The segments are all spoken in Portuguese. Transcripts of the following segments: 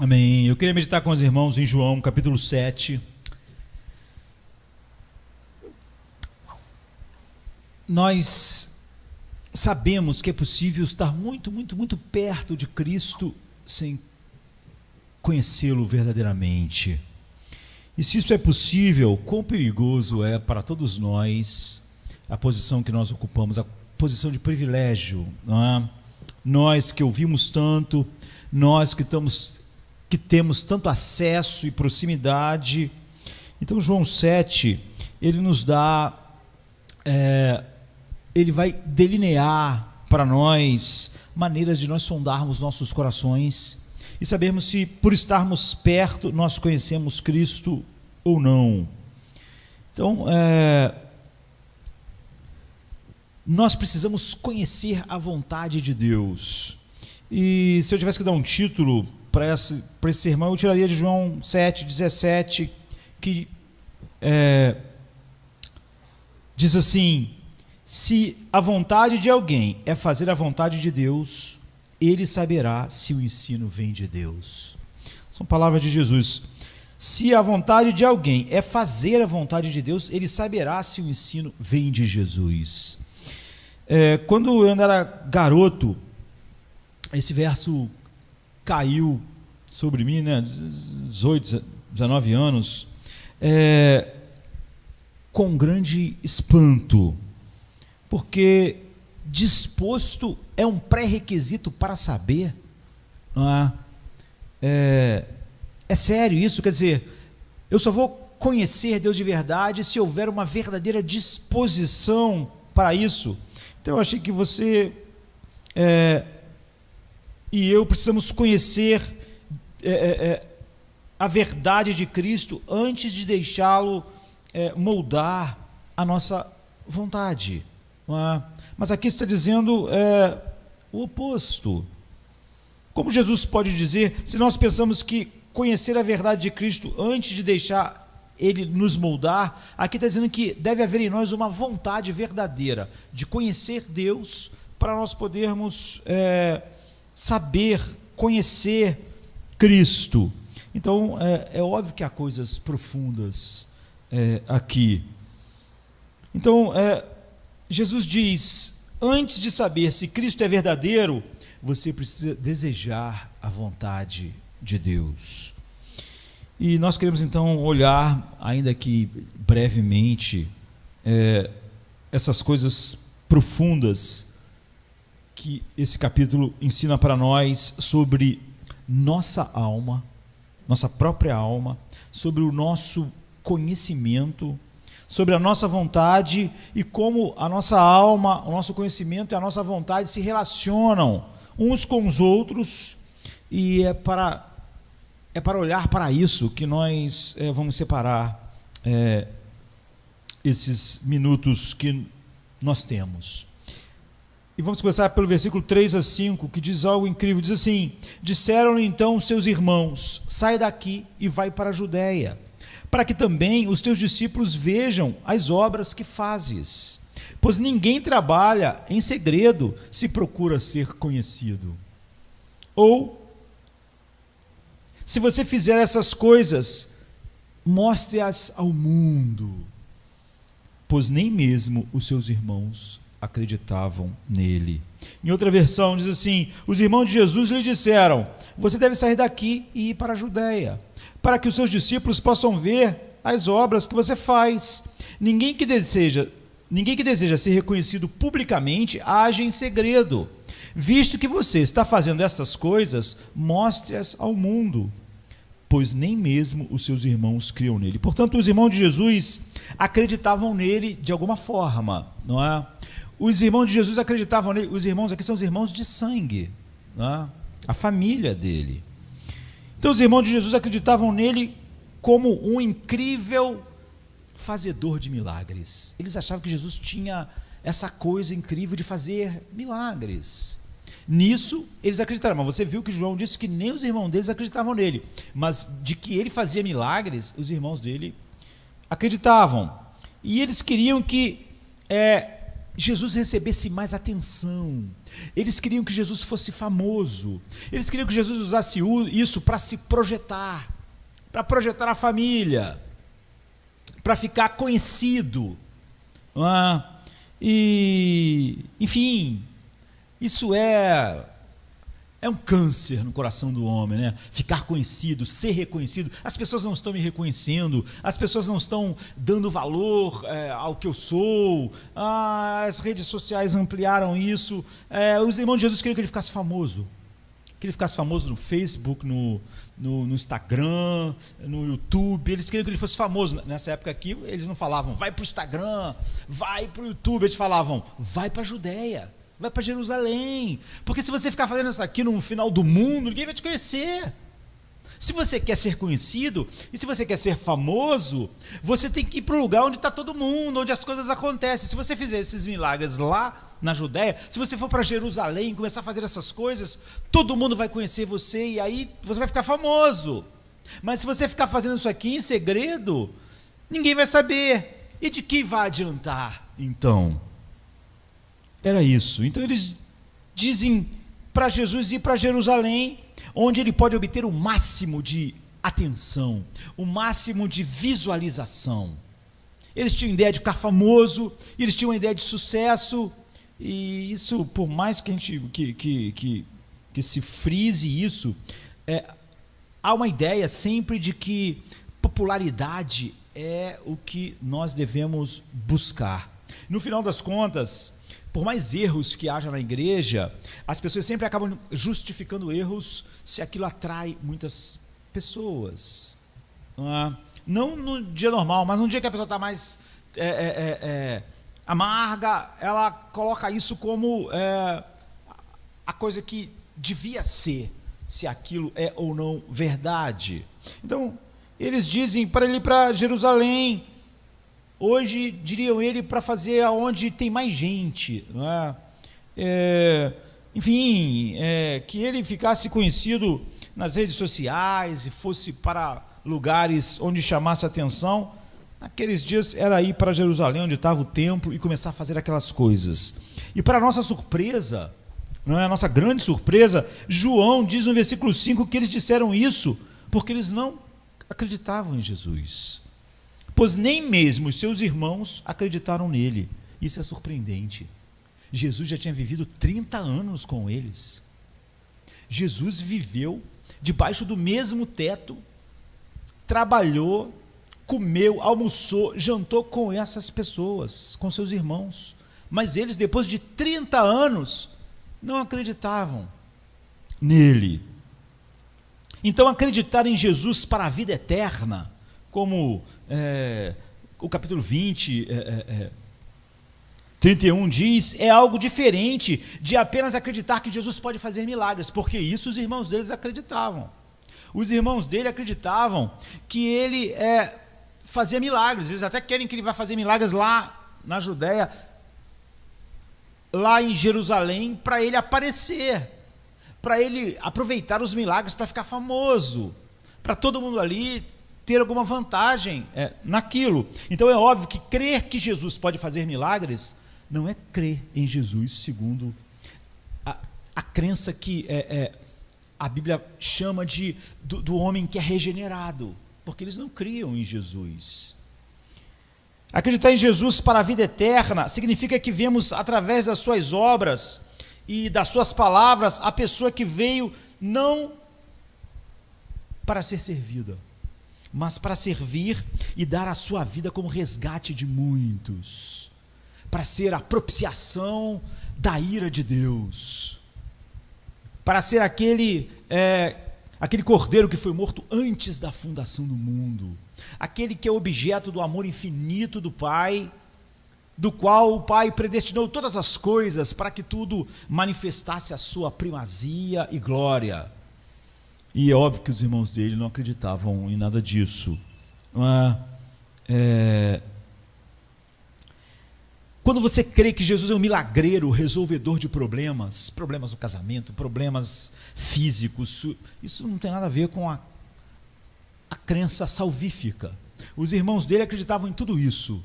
Amém. Eu queria meditar com os irmãos em João, capítulo 7. Nós sabemos que é possível estar muito, muito, muito perto de Cristo sem conhecê-lo verdadeiramente. E se isso é possível, quão perigoso é para todos nós a posição que nós ocupamos, a posição de privilégio, não é? Nós que ouvimos tanto, nós que temos tanto acesso e proximidade. Então João 7, ele nos dá, ele vai delinear para nós maneiras de nós sondarmos nossos corações e sabermos se por estarmos perto nós conhecemos Cristo ou não. Então, nós precisamos conhecer a vontade de Deus. E se eu tivesse que dar um título para esse sermão, eu tiraria de João 7,17, que diz assim: se a vontade de alguém é fazer a vontade de Deus, ele saberá se o ensino vem de Deus. São palavras de Jesus. Se a vontade de alguém é fazer a vontade de Deus, ele saberá se o ensino vem de Jesus. Quando eu ainda era garoto, esse verso caiu sobre mim, né, 18, 19 anos, com grande espanto, porque disposto é um pré-requisito para saber, não é? É sério isso, quer dizer, eu só vou conhecer Deus de verdade se houver uma verdadeira disposição para isso. Então eu achei que você e eu precisamos conhecer a verdade de Cristo antes de deixá-lo moldar a nossa vontade. Não é? Mas aqui está dizendo o oposto. Como Jesus pode dizer, se nós pensamos que conhecer a verdade de Cristo antes de deixar Ele nos moldar, aqui está dizendo que deve haver em nós uma vontade verdadeira de conhecer Deus para nós podermos saber, conhecer Cristo. Então, é óbvio que há coisas profundas aqui. Então, Jesus diz, antes de saber se Cristo é verdadeiro, você precisa desejar a vontade de Deus. E nós queremos então olhar, ainda que brevemente, essas coisas profundas que esse capítulo ensina para nós sobre nossa alma, nossa própria alma, sobre o nosso conhecimento, sobre a nossa vontade e como a nossa alma, o nosso conhecimento e a nossa vontade se relacionam uns com os outros, e é para olhar para isso que nós vamos separar esses minutos que nós temos. E vamos começar pelo versículo 3 a 5, que diz algo incrível, diz assim: disseram-lhe então seus irmãos, sai daqui e vai para a Judéia, para que também os teus discípulos vejam as obras que fazes, pois ninguém trabalha em segredo se procura ser conhecido. Ou, se você fizer essas coisas, mostre-as ao mundo, pois nem mesmo os seus irmãos acreditavam nele. Em outra versão diz assim: os irmãos de Jesus lhe disseram, você deve sair daqui e ir para a Judéia, para que os seus discípulos possam ver as obras que você faz. Ninguém que deseja ser reconhecido publicamente age em segredo. Visto que você está fazendo essas coisas, mostre-as ao mundo, pois nem mesmo os seus irmãos criam nele. Portanto, os irmãos de Jesus acreditavam nele de alguma forma, não é? Os irmãos de Jesus acreditavam nele. Os irmãos aqui são os irmãos de sangue, não é? A família dele. Então os irmãos de Jesus acreditavam nele como um incrível fazedor de milagres. Eles achavam que Jesus tinha essa coisa incrível de fazer milagres. Nisso eles acreditaram, mas você viu que João disse que nem os irmãos deles acreditavam nele, mas de que ele fazia milagres, os irmãos dele acreditavam. E eles queriam que Jesus recebesse mais atenção, Eles queriam que Jesus fosse famoso. Eles queriam que Jesus usasse isso para se projetar, para projetar a família, para ficar conhecido. E, enfim, isso é um câncer no coração do homem, né? Ficar conhecido, ser reconhecido. As pessoas não estão me reconhecendo, as pessoas não estão dando valor ao que eu sou. As redes sociais ampliaram isso. Os irmãos de Jesus queriam que ele ficasse famoso. Que ele ficasse famoso no Facebook, no Instagram, no YouTube. Eles queriam que ele fosse famoso. Nessa época aqui, eles não falavam, vai para o Instagram, vai para o YouTube. Eles falavam, vai para a Judéia, vai para Jerusalém. Porque se você ficar fazendo isso aqui no final do mundo, ninguém vai te conhecer. Se você quer ser conhecido, e se você quer ser famoso, você tem que ir para o lugar onde está todo mundo, onde as coisas acontecem. Se você fizer esses milagres lá na Judéia, se você for para Jerusalém e começar a fazer essas coisas, todo mundo vai conhecer você e aí você vai ficar famoso. Mas se você ficar fazendo isso aqui em segredo, ninguém vai saber. E de que vai adiantar, então? Era isso. Então eles dizem para Jesus ir para Jerusalém, onde ele pode obter o máximo de atenção, o máximo de visualização. Eles tinham ideia de ficar famoso, eles tinham uma ideia de sucesso, e isso, por mais que a gente que se frise isso, há uma ideia sempre de que popularidade é o que nós devemos buscar. No final das contas, por mais erros que haja na igreja, as pessoas sempre acabam justificando erros se aquilo atrai muitas pessoas. Não no dia normal, mas no dia que a pessoa está mais amarga, ela coloca isso como a coisa que devia ser, se aquilo é ou não verdade. Então, eles dizem para ele ir para Jerusalém. Hoje, diriam ele, para fazer aonde tem mais gente, não é? Enfim, que ele ficasse conhecido nas redes sociais e fosse para lugares onde chamasse atenção. Naqueles dias era ir para Jerusalém, onde estava o templo, e começar a fazer aquelas coisas. E para nossa surpresa, não é? A nossa grande surpresa, João diz no versículo 5 que eles disseram isso porque eles não acreditavam em Jesus. Pois nem mesmo os seus irmãos acreditaram nele. Isso é surpreendente. Jesus já tinha vivido 30 anos com eles. Jesus viveu debaixo do mesmo teto, trabalhou, comeu, almoçou, jantou com essas pessoas, com seus irmãos. Mas eles, depois de 30 anos, não acreditavam nele. Então, acreditar em Jesus para a vida eterna, como o capítulo 20, 31 diz, é algo diferente de apenas acreditar que Jesus pode fazer milagres, porque isso os irmãos deles acreditavam. Os irmãos dele acreditavam que ele fazia milagres. Eles até querem que ele vá fazer milagres lá na Judéia, lá em Jerusalém, para ele aparecer, para ele aproveitar os milagres para ficar famoso, para todo mundo ali ter alguma vantagem naquilo. Então é óbvio que crer que Jesus pode fazer milagres não é crer em Jesus segundo a crença que a Bíblia chama do homem que é regenerado, porque eles não criam em Jesus. Acreditar em Jesus para a vida eterna significa que vemos através das suas obras e das suas palavras a pessoa que veio não para ser servida, mas para servir e dar a sua vida como resgate de muitos, para ser a propiciação da ira de Deus, para ser aquele cordeiro que foi morto antes da fundação do mundo, aquele que é objeto do amor infinito do Pai, do qual o Pai predestinou todas as coisas para que tudo manifestasse a sua primazia e glória. E é óbvio que os irmãos dele não acreditavam em nada disso. Quando você crê que Jesus é um milagreiro, resolvedor de problemas no casamento, problemas físicos, isso não tem nada a ver com a crença salvífica. Os irmãos dele acreditavam em tudo isso.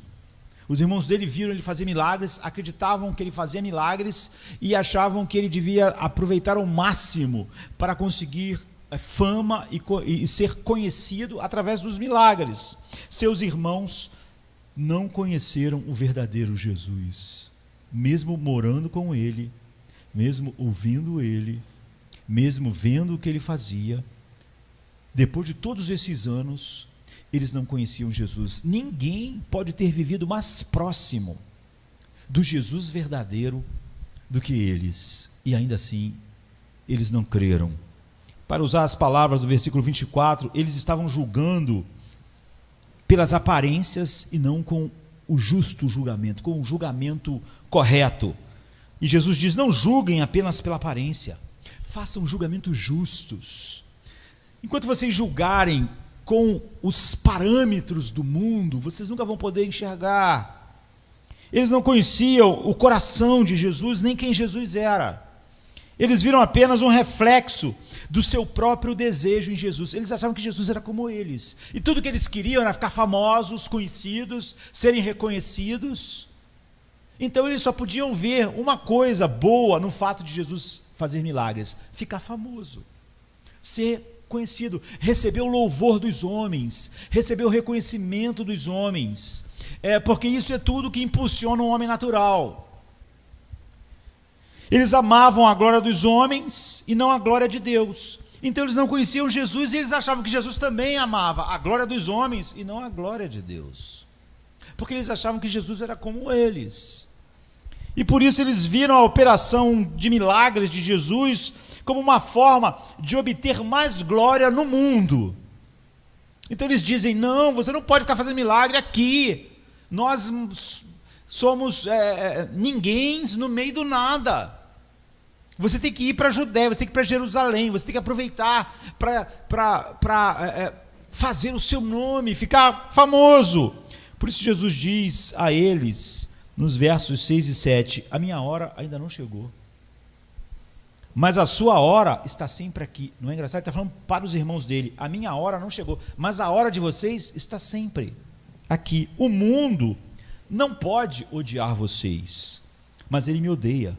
Os irmãos dele viram ele fazer milagres, acreditavam que ele fazia milagres e achavam que ele devia aproveitar ao máximo para conseguir fama e ser conhecido através dos milagres. Seus irmãos não conheceram o verdadeiro Jesus, mesmo morando com ele, mesmo ouvindo ele, mesmo vendo o que ele fazia. Depois de todos esses anos, eles não conheciam Jesus. Ninguém pode ter vivido mais próximo do Jesus verdadeiro do que eles, e ainda assim eles não creram. Para usar as palavras do versículo 24, eles estavam julgando pelas aparências e não com o justo julgamento, com o julgamento correto. E Jesus diz: não julguem apenas pela aparência, façam julgamentos justos. Enquanto vocês julgarem com os parâmetros do mundo, vocês nunca vão poder enxergar. Eles não conheciam o coração de Jesus, nem quem Jesus era. Eles viram apenas um reflexo do seu próprio desejo em Jesus. Eles achavam que Jesus era como eles, e tudo que eles queriam era ficar famosos, conhecidos, serem reconhecidos. Então eles só podiam ver uma coisa boa no fato de Jesus fazer milagres: ficar famoso, ser conhecido, receber o louvor dos homens, receber o reconhecimento dos homens, porque isso é tudo que impulsiona um homem natural. Eles amavam a glória dos homens e não a glória de Deus. Então eles não conheciam Jesus, e eles achavam que Jesus também amava a glória dos homens e não a glória de Deus, porque eles achavam que Jesus era como eles. E por isso eles viram a operação de milagres de Jesus como uma forma de obter mais glória no mundo. Então eles dizem: não, você não pode ficar fazendo milagre aqui, nós somos ninguém no meio do nada. Você tem que ir para a Judéia, você tem que ir para Jerusalém, você tem que aproveitar para fazer o seu nome, ficar famoso. Por isso Jesus diz a eles, nos versos 6 e 7, a minha hora ainda não chegou, mas a sua hora está sempre aqui. Não é engraçado? Ele está falando para os irmãos dele: a minha hora não chegou, mas a hora de vocês está sempre aqui. O mundo não pode odiar vocês, mas ele me odeia,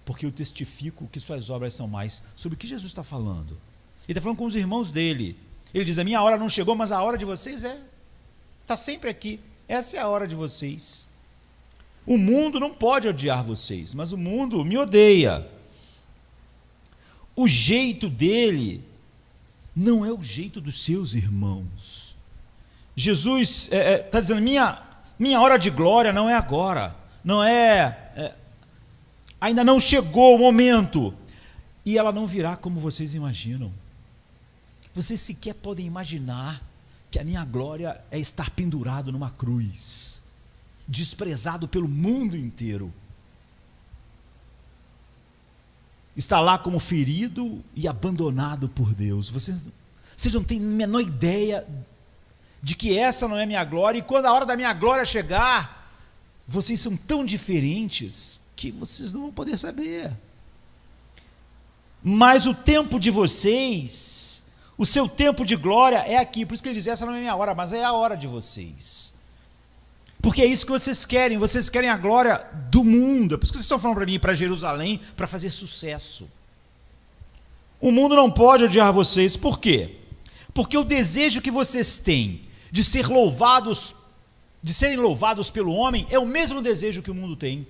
porque eu testifico que suas obras são mais. Sobre o que Jesus está falando? Ele está falando com os irmãos dele. Ele diz: a minha hora não chegou, mas a hora de vocês está sempre aqui. Essa é a hora de vocês. O mundo não pode odiar vocês, mas o mundo me odeia. O jeito dele não é o jeito dos seus irmãos. Jesus está dizendo: minha hora de glória não é agora, ainda não chegou o momento, e ela não virá como vocês imaginam. Vocês sequer podem imaginar que a minha glória é estar pendurado numa cruz, desprezado pelo mundo inteiro, está lá como ferido e abandonado por Deus. Vocês não têm a menor ideia de que essa não é a minha glória, e quando a hora da minha glória chegar, vocês são tão diferentes que vocês não vão poder saber. Mas o tempo de vocês, o seu tempo de glória é aqui. Por isso que ele diz: essa não é a minha hora, mas é a hora de vocês, porque é isso que vocês querem a glória do mundo. É por isso que vocês estão falando para mim ir para Jerusalém para fazer sucesso. O mundo não pode odiar vocês. Por quê? Porque o desejo que vocês têm de serem louvados pelo homem é o mesmo desejo que o mundo tem.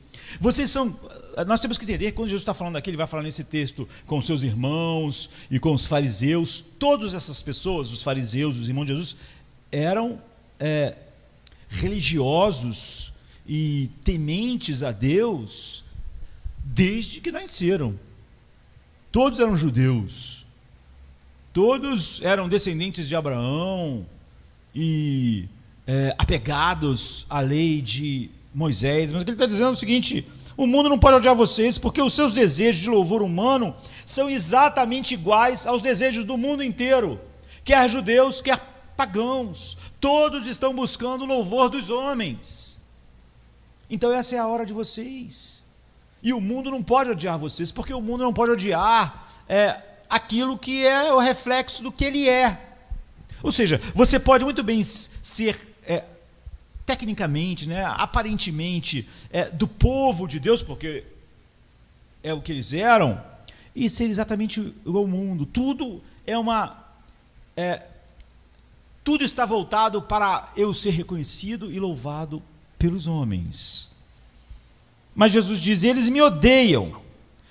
Nós temos que entender que quando Jesus está falando aqui, ele vai falar nesse texto com os seus irmãos e com os fariseus. Todas essas pessoas, os fariseus, os irmãos de Jesus, eram religiosos e tementes a Deus desde que nasceram. Todos eram judeus, todos eram descendentes de Abraão e apegados à lei de Moisés. Mas o que ele está dizendo é o seguinte: o mundo não pode odiar vocês, porque os seus desejos de louvor humano são exatamente iguais aos desejos do mundo inteiro, quer judeus, quer pagãos, todos estão buscando o louvor dos homens. Então essa é a hora de vocês, e o mundo não pode odiar vocês, porque o mundo não pode odiar aquilo que é o reflexo do que ele é. Ou seja, você pode muito bem ser tecnicamente, né, aparentemente, do povo de Deus, porque é o que eles eram, e ser exatamente igual ao mundo. Tudo tudo está voltado para eu ser reconhecido e louvado pelos homens. Mas Jesus diz: eles me odeiam,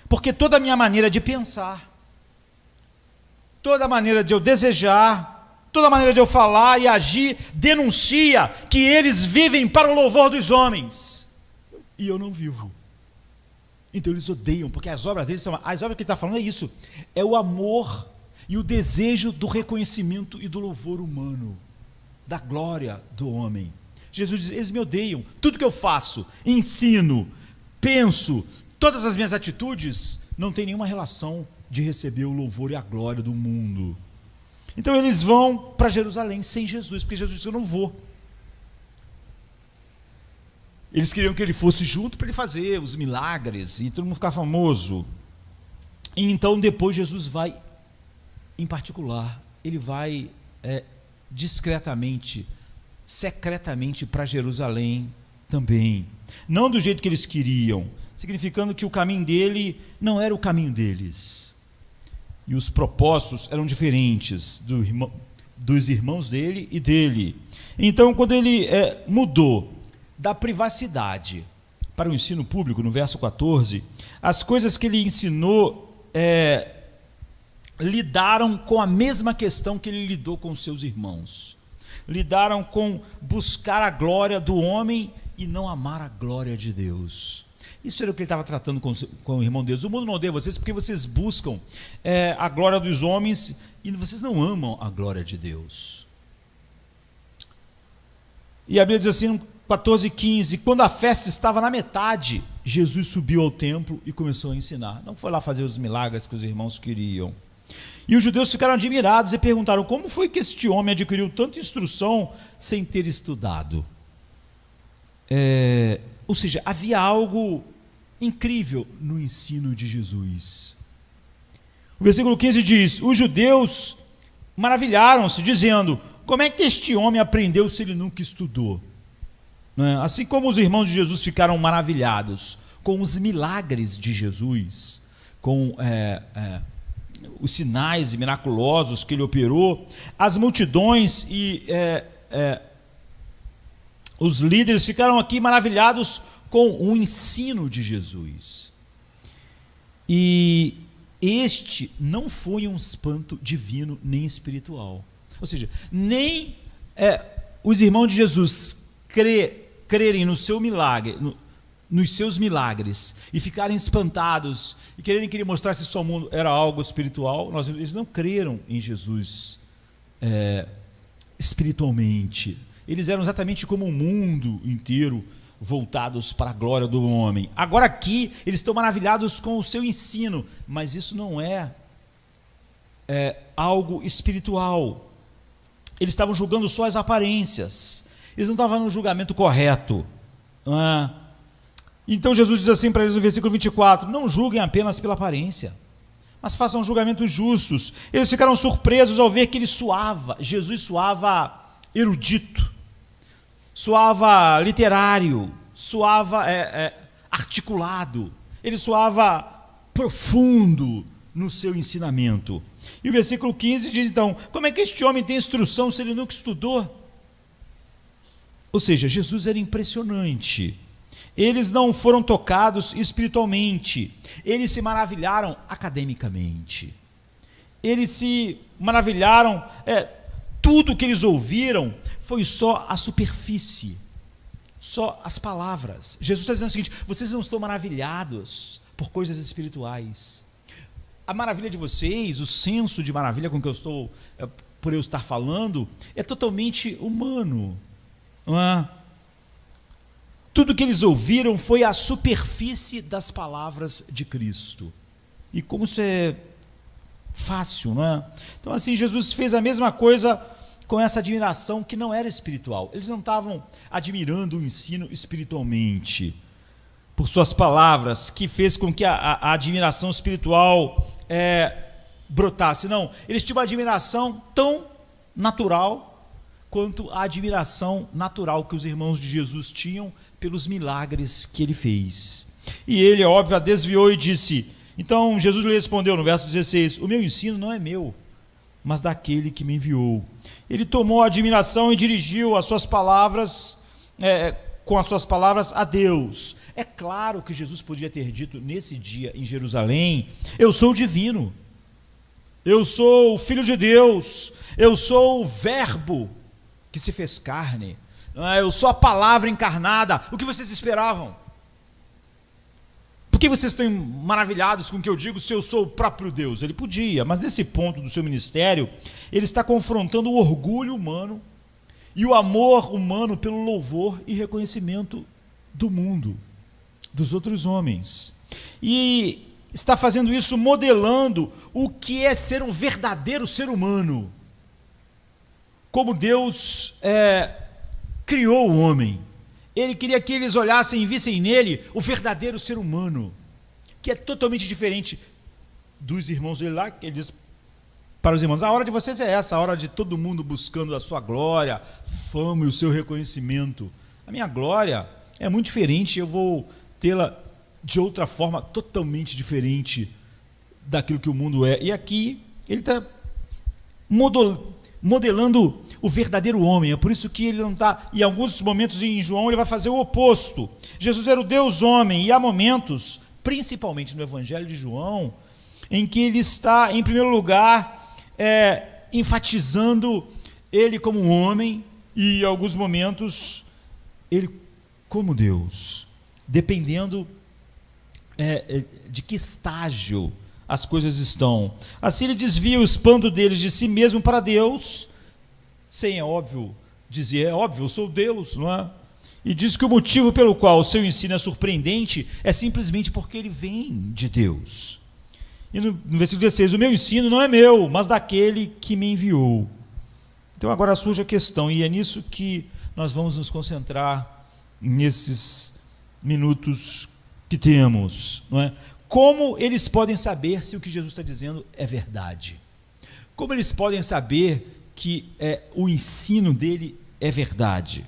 porque toda a minha maneira de pensar, toda a maneira de eu desejar, toda a maneira de eu falar e agir, denuncia que eles vivem para o louvor dos homens, e eu não vivo. Então eles odeiam, porque as obras deles são... As obras que ele está falando é isso, é o amor e o desejo do reconhecimento e do louvor humano, da glória do homem. Jesus diz: eles me odeiam, tudo que eu faço, ensino, penso, todas as minhas atitudes, não tem nenhuma relação de receber o louvor e a glória do mundo. Então eles vão para Jerusalém sem Jesus, porque Jesus disse: eu não vou. Eles queriam que ele fosse junto para ele fazer os milagres e todo mundo ficar famoso. E então depois Jesus vai em particular, ele vai discretamente, secretamente para Jerusalém também, não do jeito que eles queriam, significando que o caminho dele não era o caminho deles, e os propósitos eram diferentes dos irmãos dele e dele. Então, quando ele mudou da privacidade para o ensino público, no verso 14, as coisas que ele ensinou lidaram com a mesma questão que ele lidou com os seus irmãos, lidaram com buscar a glória do homem e não amar a glória de Deus. Isso era o que ele estava tratando com o irmão Deus. O mundo não odeia vocês porque vocês buscam a glória dos homens e vocês não amam a glória de Deus. E a Bíblia diz assim, no 14:15, quando a festa estava na metade, Jesus subiu ao templo e começou a ensinar. Não foi lá fazer os milagres que os irmãos queriam. E os judeus ficaram admirados e perguntaram: como foi que este homem adquiriu tanta instrução sem ter estudado? Ou seja, havia algo incrível no ensino de Jesus. O versículo 15 diz: os judeus maravilharam-se, dizendo: como é que este homem aprendeu se ele nunca estudou? Assim como os irmãos de Jesus ficaram maravilhados com os milagres de Jesus, com os sinais miraculosos que ele operou, as multidões e os líderes ficaram aqui maravilhados com o ensino de Jesus. E este não foi um espanto divino nem espiritual. Ou seja, nem os irmãos de Jesus crerem no seu milagre, nos seus milagres, e ficarem espantados e quererem que ele mostrasse isso ao mundo era algo espiritual. Eles não creram em Jesus espiritualmente. Eles eram exatamente como o mundo inteiro, voltados para a glória do homem. Agora aqui eles estão maravilhados com o seu ensino, mas isso não é algo espiritual. Eles estavam julgando só as aparências, eles não estavam no julgamento correto, não é? Então Jesus diz assim para eles no versículo 24: não julguem apenas pela aparência, mas façam julgamentos justos. Eles ficaram surpresos ao ver que Jesus soava erudito, soava literário, soava articulado, ele soava profundo no seu ensinamento. E o versículo 15 diz então: como é que este homem tem instrução se ele nunca estudou? Ou seja, Jesus era impressionante. Eles não foram tocados espiritualmente, eles se maravilharam academicamente, eles se maravilharam, tudo que eles ouviram foi só a superfície, só as palavras. Jesus está dizendo o seguinte: vocês não estão maravilhados por coisas espirituais. A maravilha de vocês, o senso de maravilha com que eu estou, por eu estar falando, é totalmente humano, não é? Tudo que eles ouviram foi a superfície das palavras de Cristo. E como isso é fácil, não é? Então assim, Jesus fez a mesma coisa com essa admiração que não era espiritual. Eles não estavam admirando o ensino espiritualmente, por suas palavras, que fez com que a admiração espiritual brotasse. Não, eles tinham uma admiração tão natural quanto à admiração natural que os irmãos de Jesus tinham pelos milagres que ele fez. E ele, é óbvio, a desviou e disse. Então Jesus lhe respondeu no verso 16: o meu ensino não é meu, mas daquele que me enviou. Ele tomou a admiração e dirigiu as suas palavras, com as suas palavras a Deus. É claro que Jesus podia ter dito nesse dia em Jerusalém: eu sou o divino, eu sou o Filho de Deus, eu sou o Verbo que se fez carne, eu sou a palavra encarnada. O que vocês esperavam? Por que vocês estão maravilhados com o que eu digo se eu sou o próprio Deus? Ele podia, mas nesse ponto do seu ministério, ele está confrontando o orgulho humano e o amor humano pelo louvor e reconhecimento do mundo, dos outros homens. E está fazendo isso modelando o que é ser um verdadeiro ser humano. Como Deus criou o homem. Ele queria que eles olhassem e vissem nele o verdadeiro ser humano, que é totalmente diferente dos irmãos dele lá, que ele diz para os irmãos: a hora de vocês é essa, a hora de todo mundo buscando a sua glória, fama e o seu reconhecimento. A minha glória é muito diferente, eu vou tê-la de outra forma, totalmente diferente daquilo que o mundo é. E aqui ele está modelando o verdadeiro homem. É por isso que ele não está, em alguns momentos em João ele vai fazer o oposto. Jesus era o Deus homem, e há momentos, principalmente no Evangelho de João, em que ele está, em primeiro lugar, enfatizando ele como um homem, e em alguns momentos ele como Deus, dependendo de que estágio as coisas estão. Assim ele desvia o espanto deles de si mesmo para Deus, sem, é óbvio, dizer: é óbvio, eu sou Deus, não é? E diz que o motivo pelo qual o seu ensino é surpreendente é simplesmente porque ele vem de Deus. E no versículo 16: o meu ensino não é meu, mas daquele que me enviou. Então agora surge a questão, e é nisso que nós vamos nos concentrar nesses minutos que temos, não é? Como eles podem saber se o que Jesus está dizendo é verdade? Como eles podem saber que o ensino dele é verdade?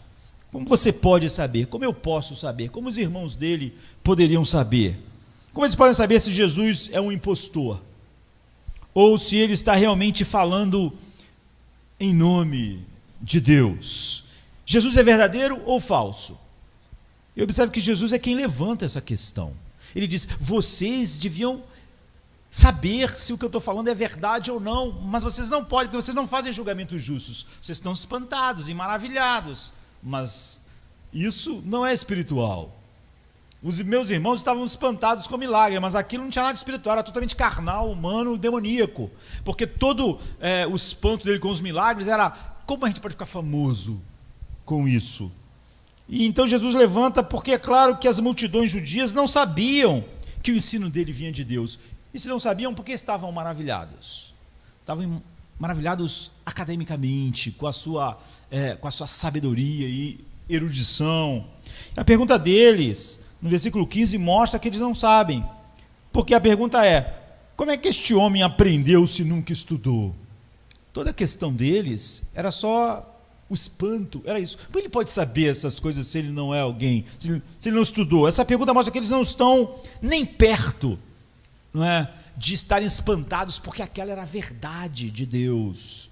Como você pode saber? Como eu posso saber? Como os irmãos dele poderiam saber? Como eles podem saber se Jesus é um impostor? Ou se ele está realmente falando em nome de Deus? Jesus é verdadeiro ou falso? E observe que Jesus é quem levanta essa questão. Ele diz: vocês deviam saber se o que eu estou falando é verdade ou não, mas vocês não podem, porque vocês não fazem julgamentos justos. Vocês estão espantados e maravilhados, mas isso não é espiritual. Os meus irmãos estavam espantados com o milagre, mas aquilo não tinha nada de espiritual, era totalmente carnal, humano, demoníaco, porque todo o espanto dele com os milagres era: como a gente pode ficar famoso com isso? E então Jesus levanta, porque é claro que as multidões judias não sabiam que o ensino dele vinha de Deus. E se não sabiam, por que estavam maravilhados? Estavam maravilhados academicamente, com a sua sabedoria e erudição. A pergunta deles, no versículo 15, mostra que eles não sabem. Porque a pergunta é: como é que este homem aprendeu se nunca estudou? Toda a questão deles era só o espanto, era isso. Como ele pode saber essas coisas se ele não é alguém, se ele não estudou? Essa pergunta mostra que eles não estão nem perto, não é, de estarem espantados, porque aquela era a verdade de Deus.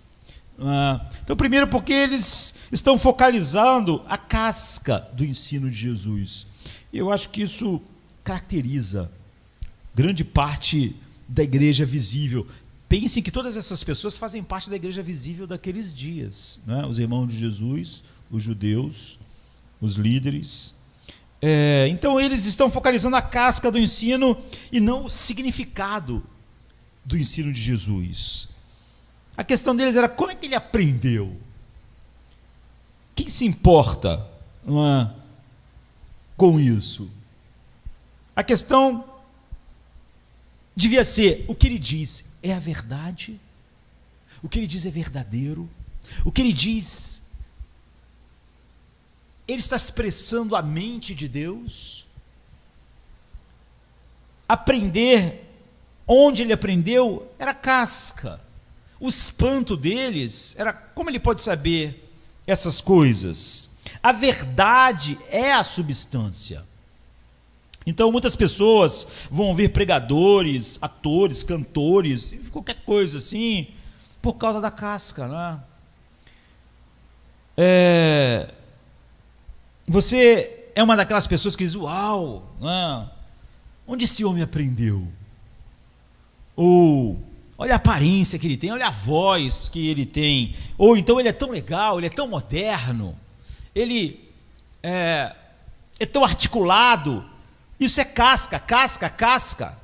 Então, primeiro, porque eles estão focalizando a casca do ensino de Jesus. Eu acho que isso caracteriza grande parte da igreja visível. Pensem que todas essas pessoas fazem parte da igreja visível daqueles dias, né? Os irmãos de Jesus, os judeus, os líderes. Então eles estão focalizando a casca do ensino e não o significado do ensino de Jesus. A questão deles era: como é que ele aprendeu? Quem se importa, não é, com isso? A questão devia ser: o que ele diz é a verdade? O que ele diz é verdadeiro? O que ele diz, ele está expressando a mente de Deus? Aprender onde ele aprendeu era casca. O espanto deles era: como ele pode saber essas coisas. A verdade é a substância. Então, muitas pessoas vão ouvir pregadores, atores, cantores, qualquer coisa assim, por causa da casca, né? Você é uma daquelas pessoas que diz: uau, né? Onde esse homem aprendeu? Ou olha a aparência que ele tem, olha a voz que ele tem. Ou então ele é tão legal, ele é tão moderno, ele é tão articulado. Isso é casca, casca, casca.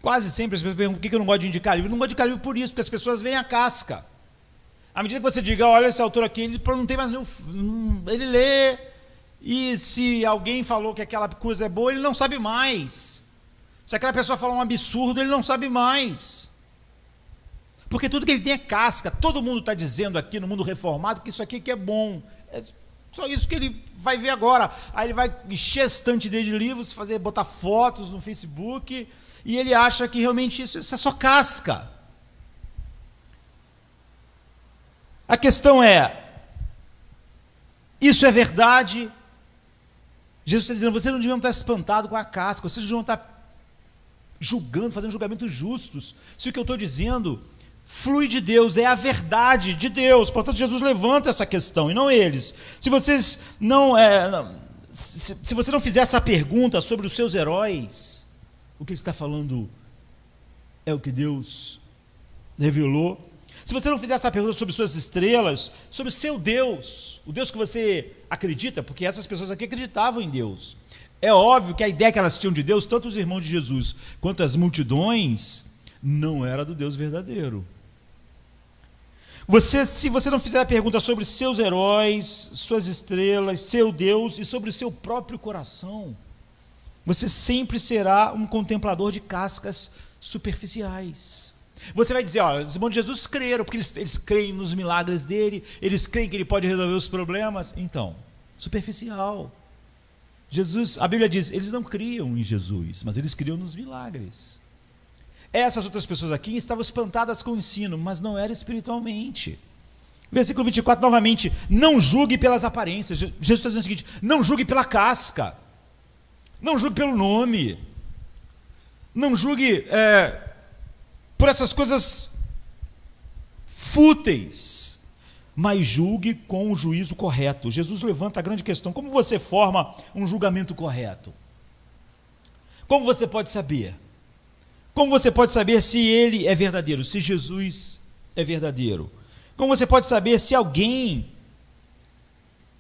Quase sempre as pessoas perguntam por que eu não gosto de indicar livro. Eu não gosto de indicar livro por isso, porque as pessoas veem a casca. À medida que você diga: olha, esse autor aqui, ele não tem mais nenhum. Ele lê, e se alguém falou que aquela coisa é boa, ele não sabe mais. Se aquela pessoa falar um absurdo, ele não sabe mais. Porque tudo que ele tem é casca. Todo mundo está dizendo aqui no mundo reformado que isso aqui que é bom. É só isso que ele vai ver agora. Aí ele vai encher a estante dele de livros, botar fotos no Facebook, e ele acha que realmente isso é só casca. A questão é: isso é verdade? Jesus está dizendo: vocês não deviam estar espantados com a casca, vocês deviam estar julgando, fazendo julgamentos justos, se o que eu estou dizendo flui de Deus, é a verdade de Deus. Portanto, Jesus levanta essa questão, e não eles. Se vocês não, se você não fizer essa pergunta sobre os seus heróis, o que ele está falando é o que Deus revelou. Se você não fizer essa pergunta sobre suas estrelas, sobre o seu Deus, o Deus que você acredita, porque essas pessoas aqui acreditavam em Deus. É óbvio que a ideia que elas tinham de Deus, tanto os irmãos de Jesus quanto as multidões, não era do Deus verdadeiro. Se você não fizer a pergunta sobre seus heróis, suas estrelas, seu Deus e sobre o seu próprio coração, você sempre será um contemplador de cascas superficiais. Você vai dizer: olha, os irmãos de Jesus creram, porque eles creem nos milagres dele, eles creem que ele pode resolver os problemas. Então, superficial. Jesus, a Bíblia diz, eles não criam em Jesus, mas eles criam nos milagres. Essas outras pessoas aqui estavam espantadas com o ensino, mas não era espiritualmente. Versículo 24, novamente: não julgue pelas aparências. Jesus está dizendo o seguinte: não julgue pela casca, não julgue pelo nome, não julgue por essas coisas fúteis, mas julgue com o juízo correto. Jesus levanta a grande questão: como você forma um julgamento correto? Como você pode saber? Como você pode saber se ele é verdadeiro, se Jesus é verdadeiro? Como você pode saber se alguém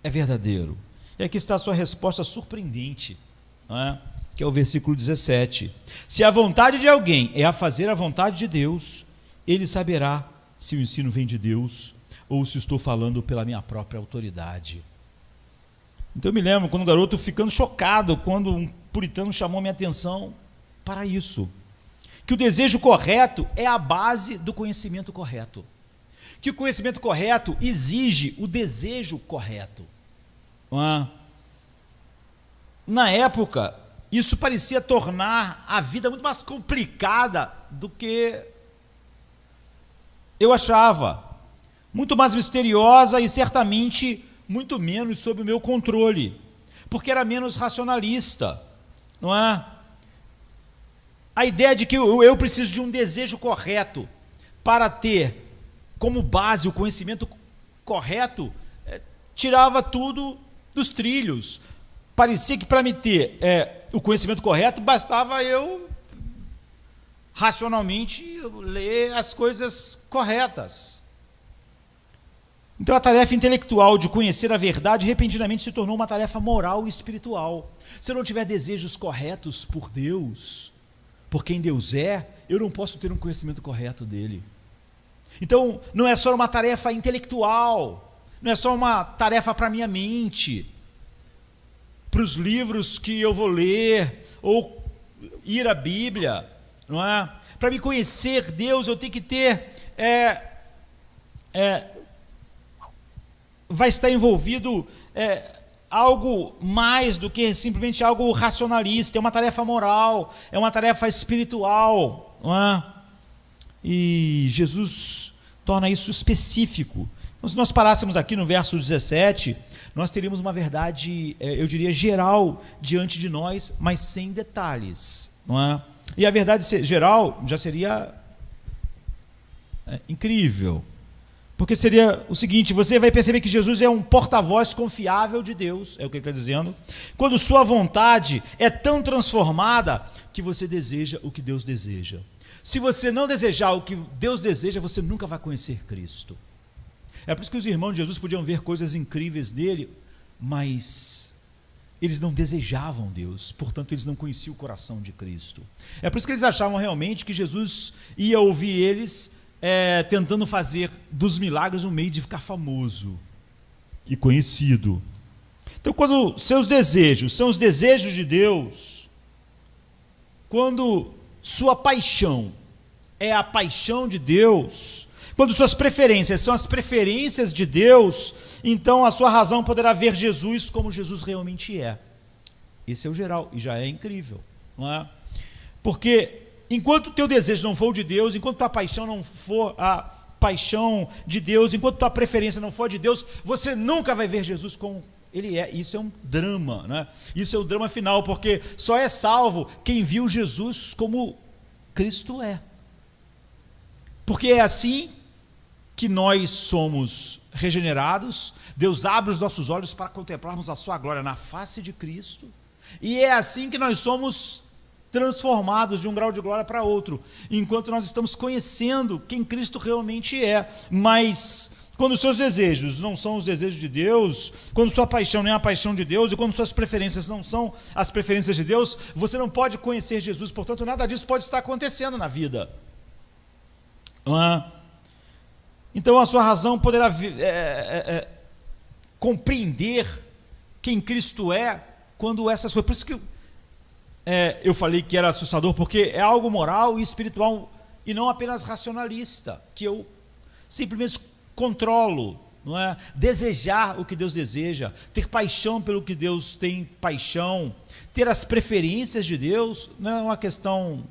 é verdadeiro? E aqui está a sua resposta surpreendente, não é? Que é o versículo 17. Se a vontade de alguém é a fazer a vontade de Deus, ele saberá se o ensino vem de Deus ou se estou falando pela minha própria autoridade. Então eu me lembro quando um garoto ficando chocado quando um puritano chamou minha atenção para isso, que o desejo correto é a base do conhecimento correto, que o conhecimento correto exige o desejo correto. Na época, isso parecia tornar a vida muito mais complicada do que eu achava, muito mais misteriosa e certamente muito menos sob o meu controle, porque era menos racionalista, não é? A ideia de que eu preciso de um desejo correto para ter como base o conhecimento correto, tirava tudo dos trilhos. Parecia que para me ter o conhecimento correto, bastava eu racionalmente ler as coisas corretas. Então a tarefa intelectual de conhecer a verdade repentinamente se tornou uma tarefa moral e espiritual. Se eu não tiver desejos corretos por Deus, por quem Deus é, eu não posso ter um conhecimento correto dele. Então não é só uma tarefa intelectual, não é só uma tarefa para a minha mente, para os livros que eu vou ler, ou ir à Bíblia, não é? Para me conhecer Deus, eu tenho que ter, vai estar envolvido algo mais do que simplesmente algo racionalista, é uma tarefa moral, é uma tarefa espiritual, não é? E Jesus torna isso específico. Então, se nós parássemos aqui no verso 17, nós teríamos uma verdade, eu diria, geral diante de nós, mas sem detalhes, não é? E a verdade geral já seria incrível, porque seria o seguinte: você vai perceber que Jesus é um porta-voz confiável de Deus, é o que ele está dizendo, quando sua vontade é tão transformada que você deseja o que Deus deseja. Se você não desejar o que Deus deseja, você nunca vai conhecer Cristo. É por isso que os irmãos de Jesus podiam ver coisas incríveis dele, mas eles não desejavam Deus, portanto eles não conheciam o coração de Cristo. É por isso que eles achavam realmente que Jesus ia ouvir eles tentando fazer dos milagres um meio de ficar famoso e conhecido. Então, quando seus desejos são os desejos de Deus, quando sua paixão é a paixão de Deus, quando suas preferências são as preferências de Deus, então a sua razão poderá ver Jesus como Jesus realmente é. Esse é o geral, e já é incrível, não é? Porque enquanto o teu desejo não for o de Deus, enquanto tua paixão não for a paixão de Deus, enquanto tua preferência não for de Deus, você nunca vai ver Jesus como ele é. Isso é um drama, né? Isso é o drama final, porque só é salvo quem viu Jesus como Cristo é. Porque é assim que nós somos regenerados. Deus abre os nossos olhos para contemplarmos a sua glória na face de Cristo, e é assim que nós somos transformados de um grau de glória para outro, enquanto nós estamos conhecendo quem Cristo realmente é. Mas quando os seus desejos não são os desejos de Deus, quando sua paixão não é a paixão de Deus, e quando suas preferências não são as preferências de Deus, você não pode conhecer Jesus. Portanto, nada disso pode estar acontecendo na vida, não é? Então a sua razão poderá compreender quem Cristo é quando essas coisas. Por isso que eu falei que era assustador, porque é algo moral e espiritual e não apenas racionalista, que eu simplesmente controlo, não é? Desejar o que Deus deseja, ter paixão pelo que Deus tem paixão, ter as preferências de Deus, não é uma questão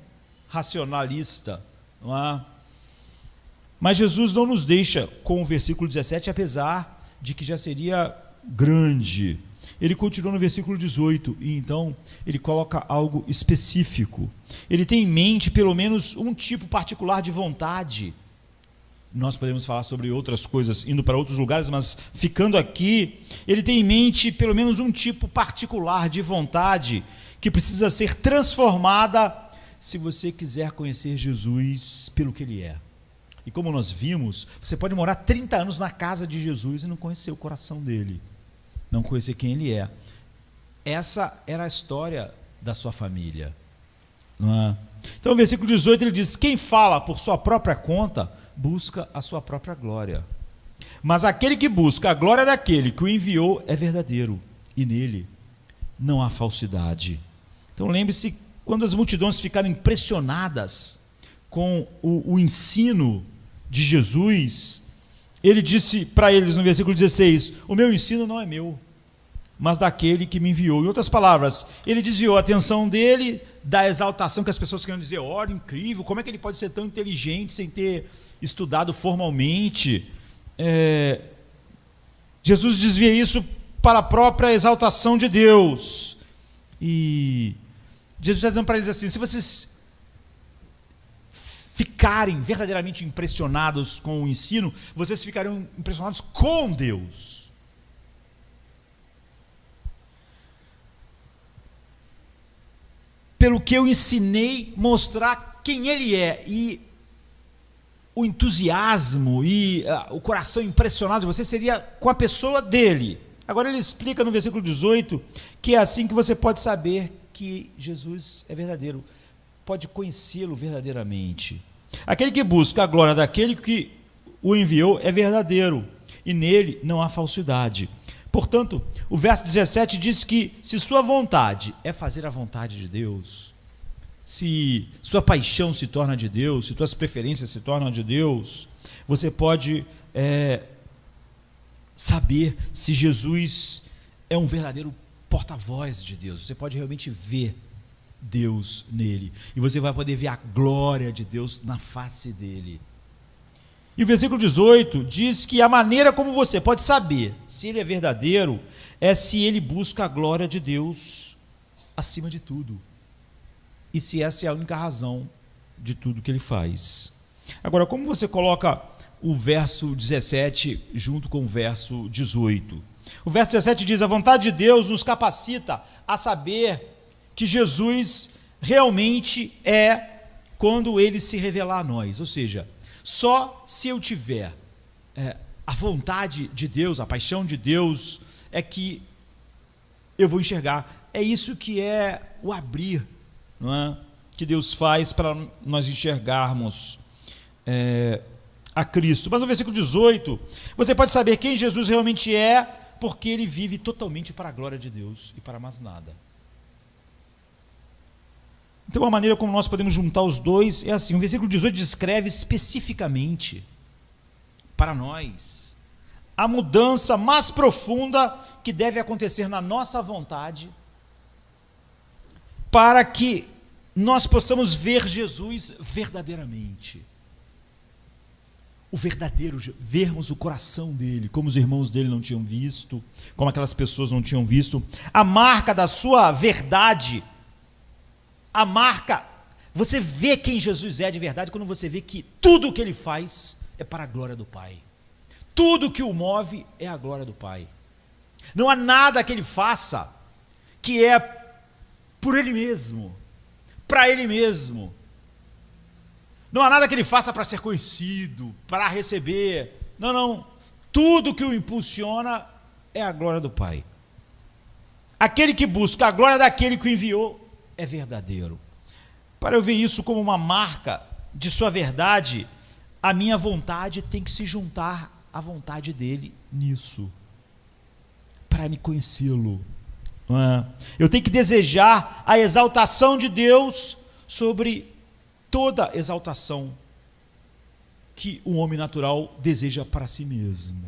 racionalista, não é? Mas Jesus não nos deixa com o versículo 17, apesar de que já seria grande. Ele continua no versículo 18, e então ele coloca algo específico. Ele tem em mente pelo menos um tipo particular de vontade. Nós podemos falar sobre outras coisas, indo para outros lugares, mas ficando aqui, ele tem em mente pelo menos um tipo particular de vontade, que precisa ser transformada se você quiser conhecer Jesus pelo que ele é. E como nós vimos, você pode morar 30 anos na casa de Jesus e não conhecer o coração dele, não conhecer quem ele é. Essa era a história da sua família, não é? Então, no versículo 18 ele diz: quem fala por sua própria conta, busca a sua própria glória. Mas aquele que busca a glória daquele que o enviou é verdadeiro, e nele não há falsidade. Então lembre-se, quando as multidões ficaram impressionadas com o ensino de Jesus, ele disse para eles no versículo 16: o meu ensino não é meu, mas daquele que me enviou. Em outras palavras, ele desviou a atenção dele da exaltação que as pessoas queriam dizer: olha, incrível, como é que ele pode ser tão inteligente sem ter estudado formalmente? Jesus desvia isso para a própria exaltação de Deus. E Jesus está dizendo para eles assim: se vocês ficarem verdadeiramente impressionados com o ensino, vocês ficarão impressionados com Deus. Pelo que eu ensinei, mostrar quem ele é, e o entusiasmo e o coração impressionado de você seria com a pessoa dele. Agora ele explica no versículo 18 que é assim que você pode saber que Jesus é verdadeiro, pode conhecê-lo verdadeiramente. Aquele que busca a glória daquele que o enviou é verdadeiro, e nele não há falsidade. Portanto, o verso 17 diz que se sua vontade é fazer a vontade de Deus, se sua paixão se torna de Deus, se suas preferências se tornam de Deus, você pode saber se Jesus é um verdadeiro porta-voz de Deus. Você pode realmente ver Deus nele, e você vai poder ver a glória de Deus na face dele. E o versículo 18 diz que a maneira como você pode saber se ele é verdadeiro é se ele busca a glória de Deus acima de tudo. E se essa é a única razão de tudo que ele faz. Agora, como você coloca o verso 17 junto com o verso 18? O verso 17 diz: a vontade de Deus nos capacita a saber que Jesus realmente é quando ele se revelar a nós. Ou seja, só se eu tiver a vontade de Deus, a paixão de Deus, é que eu vou enxergar. É isso que é o abrir, não é? Que Deus faz para nós enxergarmos a Cristo. Mas no versículo 18, você pode saber quem Jesus realmente é, porque ele vive totalmente para a glória de Deus e para mais nada. Então a maneira como nós podemos juntar os dois é assim: o versículo 18 descreve especificamente para nós a mudança mais profunda que deve acontecer na nossa vontade para que nós possamos ver Jesus verdadeiramente. O verdadeiro, vermos o coração dele, como os irmãos dele não tinham visto, como aquelas pessoas não tinham visto. A marca da sua verdade, a marca, você vê quem Jesus é de verdade quando você vê que tudo o que ele faz é para a glória do Pai. Tudo que o move é a glória do Pai. Não há nada que ele faça que é por ele mesmo, para ele mesmo. Não há nada que ele faça para ser conhecido, para receber. Não, não. Tudo que o impulsiona é a glória do Pai. Aquele que busca a glória daquele que o enviou é verdadeiro. Para eu ver isso como uma marca de sua verdade, a minha vontade tem que se juntar à vontade dele nisso, para me conhecê-lo. Eu tenho que desejar a exaltação de Deus sobre toda exaltação que o homem natural deseja para si mesmo.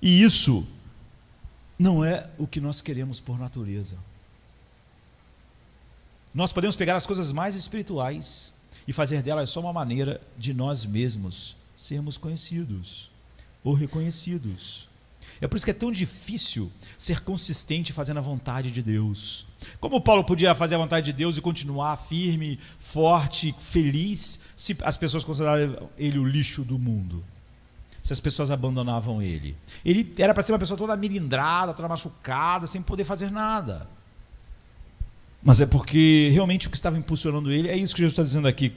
E isso não é o que nós queremos por natureza. Nós podemos pegar as coisas mais espirituais e fazer delas só uma maneira de nós mesmos sermos conhecidos ou reconhecidos. É por isso que é tão difícil ser consistente fazendo a vontade de Deus. Como Paulo podia fazer a vontade de Deus e continuar firme, forte, feliz, se as pessoas consideravam ele o lixo do mundo? Se as pessoas abandonavam ele. Ele era para ser uma pessoa toda milindrada, toda machucada, sem poder fazer nada. Mas é porque realmente o que estava impulsionando ele, é isso que Jesus está dizendo aqui.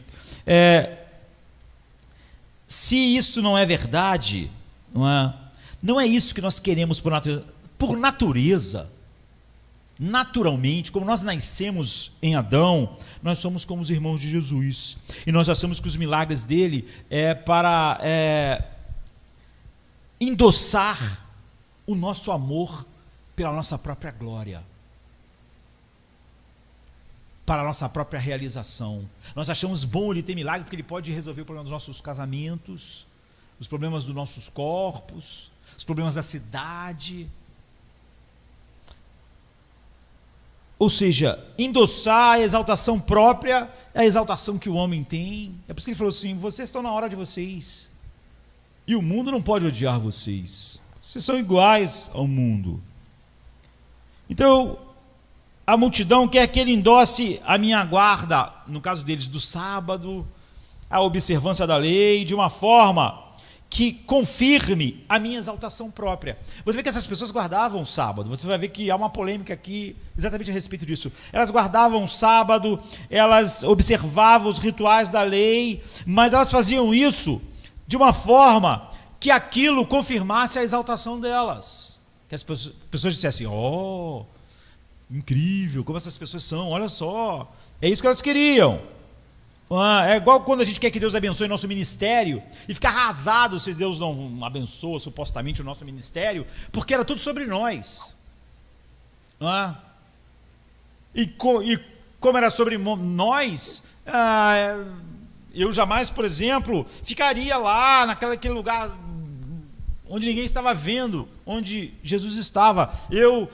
Se isso não é verdade, não é isso que nós queremos por natureza. Por natureza, naturalmente, como nós nascemos em Adão, nós somos como os irmãos de Jesus. E nós achamos que os milagres dele é para endossar o nosso amor pela nossa própria glória, para a nossa própria realização. Nós achamos bom ele ter milagre porque ele pode resolver o problema dos nossos casamentos, os problemas dos nossos corpos, os problemas da cidade. Ou seja, endossar a exaltação própria é a exaltação que o homem tem. É por isso que ele falou assim: vocês estão na hora de vocês, e o mundo não pode odiar vocês. Vocês são iguais ao mundo. Então, a multidão quer que ele endosse a minha guarda, no caso deles, do sábado, a observância da lei, de uma forma que confirme a minha exaltação própria. Você vê que essas pessoas guardavam o sábado. Você vai ver que há uma polêmica aqui exatamente a respeito disso. Elas guardavam o sábado, elas observavam os rituais da lei, mas elas faziam isso de uma forma que aquilo confirmasse a exaltação delas. Que as pessoas dissessem: oh, incrível, como essas pessoas são, olha só. É isso que elas queriam. É igual quando a gente quer que Deus abençoe nosso ministério e fica arrasado se Deus não abençoa supostamente o nosso ministério, porque era tudo sobre nós. E como era sobre nós, eu jamais, por exemplo, ficaria lá naquele lugar onde ninguém estava vendo, onde Jesus estava. Eu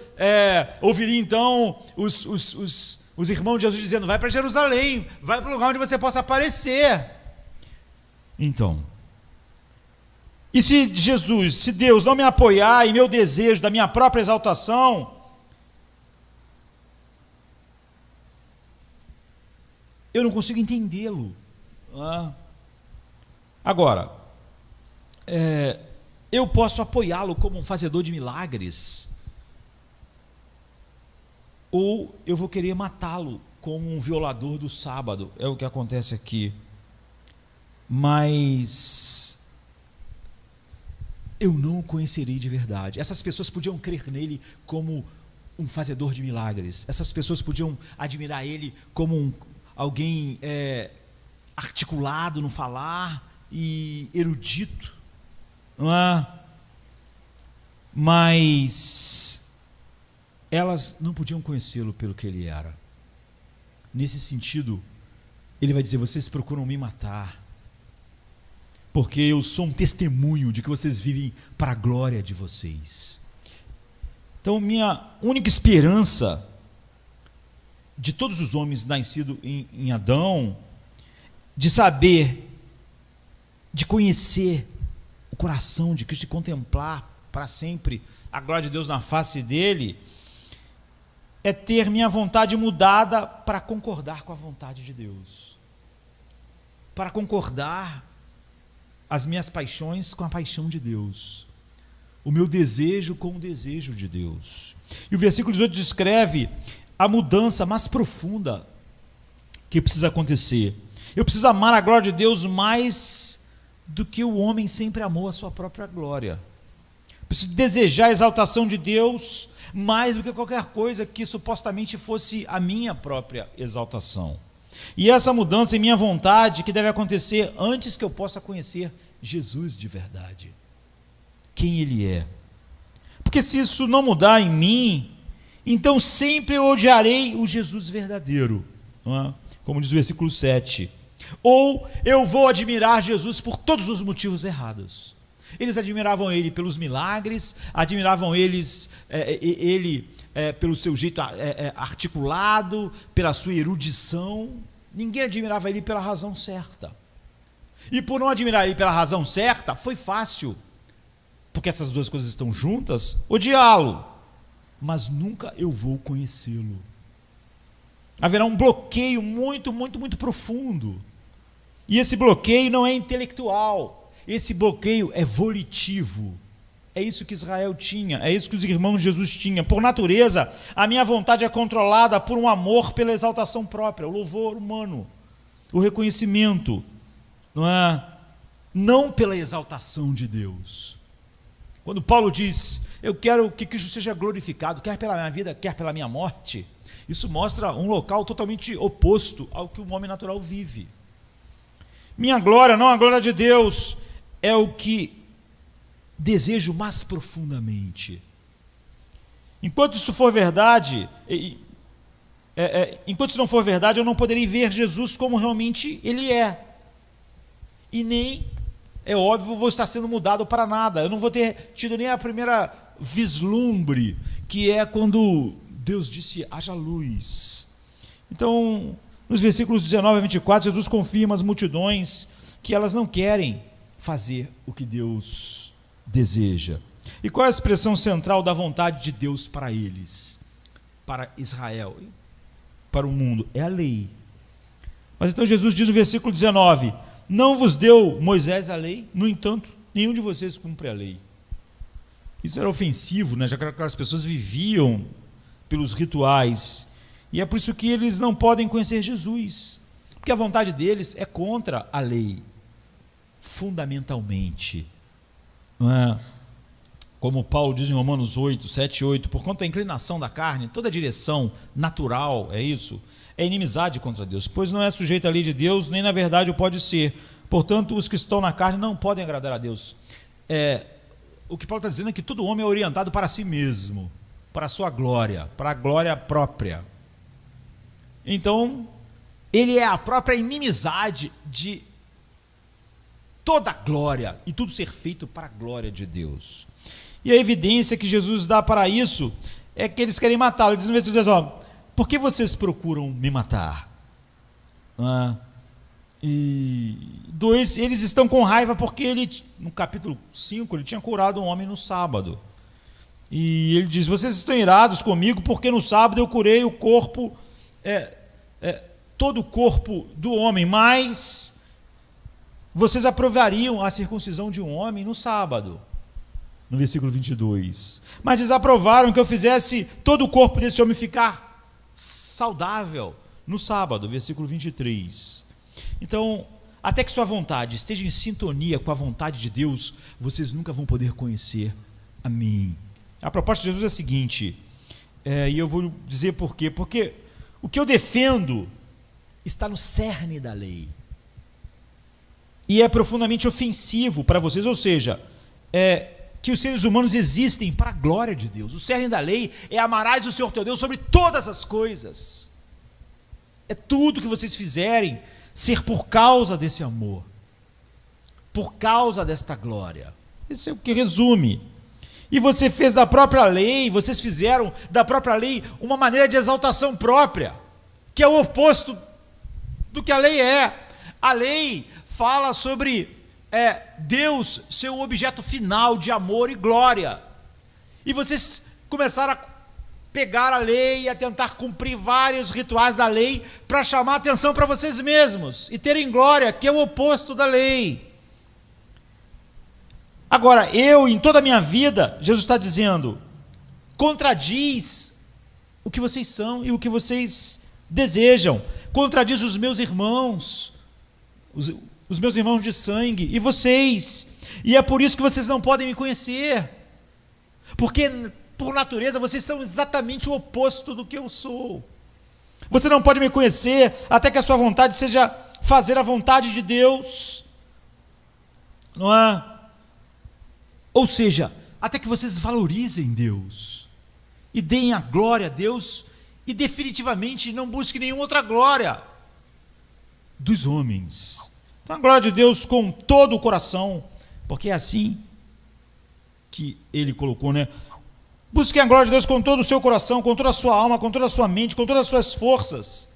ouviria então os irmãos de Jesus dizendo: vai para Jerusalém, vai para o lugar onde você possa aparecer. Então, E se Jesus, se Deus não me apoiar em meu desejo da minha própria exaltação, eu não consigo entendê-lo. Agora, eu posso apoiá-lo como um fazedor de milagres, ou eu vou querer matá-lo como um violador do sábado. É o que acontece aqui. Mas eu não o conhecerei de verdade. Essas pessoas podiam crer nele como um fazedor de milagres. Essas pessoas podiam admirar ele como alguém articulado no falar e erudito, não é? Mas elas não podiam conhecê-lo pelo que ele era. Nesse sentido, ele vai dizer: vocês procuram me matar, porque eu sou um testemunho de que vocês vivem para a glória de vocês. Então, minha única esperança de todos os homens nascidos em Adão, de saber, de conhecer o coração de Cristo e contemplar para sempre a glória de Deus na face dele, é ter minha vontade mudada para concordar com a vontade de Deus, para concordar as minhas paixões com a paixão de Deus, o meu desejo com o desejo de Deus. E o versículo 18 descreve a mudança mais profunda que precisa acontecer. Eu preciso amar a glória de Deus mais do que o homem sempre amou a sua própria glória. Preciso desejar a exaltação de Deus mais do que qualquer coisa que supostamente fosse a minha própria exaltação. E essa mudança em minha vontade que deve acontecer antes que eu possa conhecer Jesus de verdade, quem Ele é. Porque se isso não mudar em mim, então sempre eu odiarei o Jesus verdadeiro, não é? Como diz o versículo 7. Ou eu vou admirar Jesus por todos os motivos errados. Eles admiravam ele pelos milagres, admiravam ele pelo seu jeito articulado, pela sua erudição. Ninguém admirava ele pela razão certa. E por não admirar ele pela razão certa, foi fácil, porque essas duas coisas estão juntas, odiá-lo. Mas nunca eu vou conhecê-lo. Haverá um bloqueio muito, muito, muito profundo. E esse bloqueio não é intelectual. Esse bloqueio é volitivo. É isso que Israel tinha, é isso que os irmãos de Jesus tinham. Por natureza, a minha vontade é controlada por um amor pela exaltação própria, o louvor humano, o reconhecimento, não é? Não pela exaltação de Deus. Quando Paulo diz: eu quero que Cristo seja glorificado, quer pela minha vida, quer pela minha morte, isso mostra um local totalmente oposto ao que o homem natural vive. Minha glória, não a glória de Deus, é o que desejo mais profundamente. Enquanto isso for verdade, enquanto isso não for verdade, eu não poderei ver Jesus como realmente Ele é. E nem, é óbvio, vou estar sendo mudado para nada. Eu não vou ter tido nem a primeira vislumbre, que é quando Deus disse: haja luz. Então, nos versículos 19 a 24, Jesus confirma às multidões que elas não querem fazer o que Deus deseja. E qual é a expressão central da vontade de Deus para eles, para Israel, para o mundo? É a lei. Mas então Jesus diz no versículo 19: não vos deu Moisés a lei? No entanto, nenhum de vocês cumpre a lei. Isso era ofensivo, né? Já que aquelas pessoas viviam pelos rituais, e é por isso que eles não podem conhecer Jesus, porque a vontade deles é contra a lei, fundamentalmente, não é? Como Paulo diz em Romanos 8, 7 e 8, por conta da inclinação da carne, toda direção natural, é isso, é inimizade contra Deus, pois não é sujeito à lei de Deus, nem na verdade o pode ser. Portanto, os que estão na carne não podem agradar a Deus. O que Paulo está dizendo é que todo homem é orientado para si mesmo, para a sua glória, para a glória própria. Então, ele é a própria inimizade de toda a glória, e tudo ser feito para a glória de Deus. E a evidência que Jesus dá para isso é que eles querem matá-lo. Ele diz no versículo 19: por que vocês procuram me matar? E 2, eles estão com raiva porque ele, no capítulo 5, ele tinha curado um homem no sábado. E ele diz: vocês estão irados comigo porque no sábado eu curei o corpo, todo o corpo do homem, mas vocês aprovariam a circuncisão de um homem no sábado. No versículo 22. Mas desaprovaram que eu fizesse todo o corpo desse homem ficar saudável no sábado. Versículo 23. Então, até que sua vontade esteja em sintonia com a vontade de Deus, vocês nunca vão poder conhecer a mim. A proposta de Jesus é a seguinte, e eu vou dizer por quê. Porque o que eu defendo está no cerne da lei. E é profundamente ofensivo para vocês, ou seja, que os seres humanos existem para a glória de Deus. O cerne da lei é: amarás o Senhor teu Deus sobre todas as coisas. É tudo que vocês fizerem ser por causa desse amor, por causa desta glória. Esse é o que resume. E você fez da própria lei, vocês fizeram da própria lei uma maneira de exaltação própria, que é o oposto do que a lei é. A lei fala sobre Deus ser o objeto final de amor e glória. E vocês começaram a pegar a lei e a tentar cumprir vários rituais da lei para chamar a atenção para vocês mesmos e terem glória, que é o oposto da lei. Agora, em toda a minha vida, Jesus está dizendo, contradiz o que vocês são e o que vocês desejam, contradiz os meus irmãos, os meus irmãos de sangue e vocês, e é por isso que vocês não podem me conhecer, porque por natureza vocês são exatamente o oposto do que eu sou. Você não pode me conhecer até que a sua vontade seja fazer a vontade de Deus, não é? Ou seja, até que vocês valorizem Deus e deem a glória a Deus e definitivamente não busquem nenhuma outra glória dos homens. Então a glória de Deus com todo o coração, porque é assim que ele colocou, né? Busquem a glória de Deus com todo o seu coração, com toda a sua alma, com toda a sua mente, com todas as suas forças.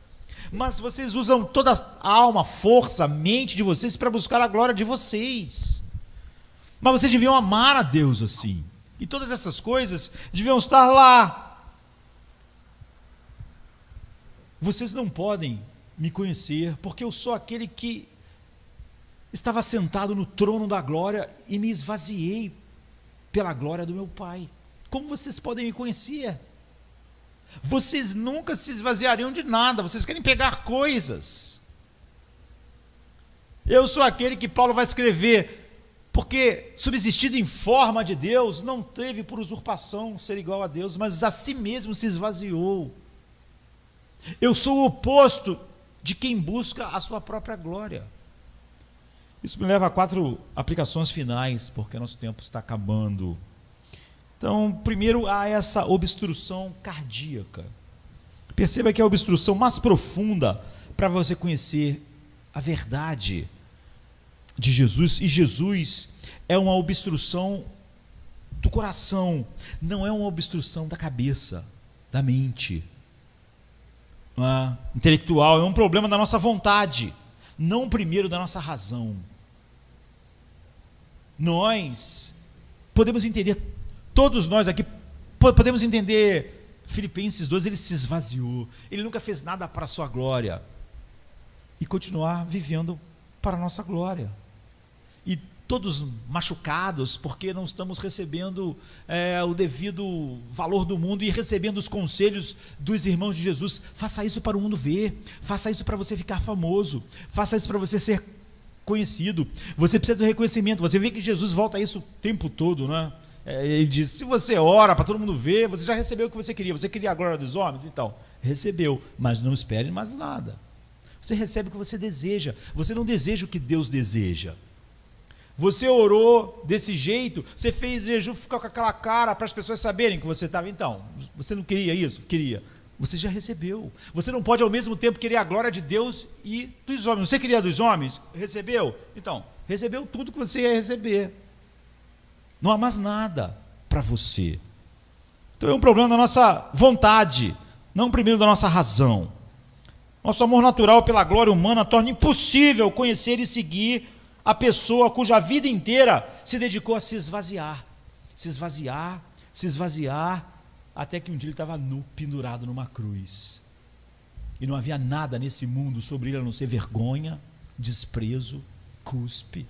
Mas vocês usam toda a alma, força, mente de vocês para buscar a glória de vocês. Mas vocês deviam amar a Deus assim. E todas essas coisas deviam estar lá. Vocês não podem me conhecer, porque eu sou aquele que estava sentado no trono da glória e me esvaziei pela glória do meu Pai. Como vocês podem me conhecer? Vocês nunca se esvaziariam de nada, vocês querem pegar coisas. Eu sou aquele que Paulo vai escrever, porque subsistindo em forma de Deus, não teve por usurpação ser igual a Deus, mas a si mesmo se esvaziou. Eu sou o oposto de quem busca a sua própria glória. Isso me leva a 4 aplicações finais, porque nosso tempo está acabando. Então, primeiro, há essa obstrução cardíaca. Perceba que é a obstrução mais profunda para você conhecer a verdade de Jesus. E Jesus é uma obstrução do coração, não é uma obstrução da cabeça, da mente, intelectual. É um problema da nossa vontade, não primeiro da nossa razão. Nós podemos entender, todos nós aqui podemos entender Filipenses 2, ele se esvaziou, ele nunca fez nada para a sua glória, e continuar vivendo para a nossa glória. E todos machucados, porque não estamos recebendo o devido valor do mundo e recebendo os conselhos dos irmãos de Jesus. Faça isso para o mundo ver, faça isso para você ficar famoso, faça isso para você ser conhecido. Você precisa do reconhecimento. Você vê que Jesus volta a isso o tempo todo, né? Ele diz, se você ora para todo mundo ver, você já recebeu o que você queria a glória dos homens? Então, recebeu, mas não espere mais nada. Você recebe o que você deseja, você não deseja o que Deus deseja. Você orou desse jeito, você fez jejum, ficou com aquela cara para as pessoas saberem que você estava. Então, você não queria isso? Queria. Você já recebeu. Você não pode ao mesmo tempo querer a glória de Deus e dos homens. Você queria dos homens? Recebeu? Então, recebeu tudo que você ia receber. Não há mais nada para você. Então é um problema da nossa vontade, não primeiro da nossa razão. Nosso amor natural pela glória humana torna impossível conhecer e seguir a pessoa cuja vida inteira se dedicou a se esvaziar, até que um dia ele estava nu, pendurado numa cruz. E não havia nada nesse mundo sobre ele a não ser vergonha, desprezo, cuspe.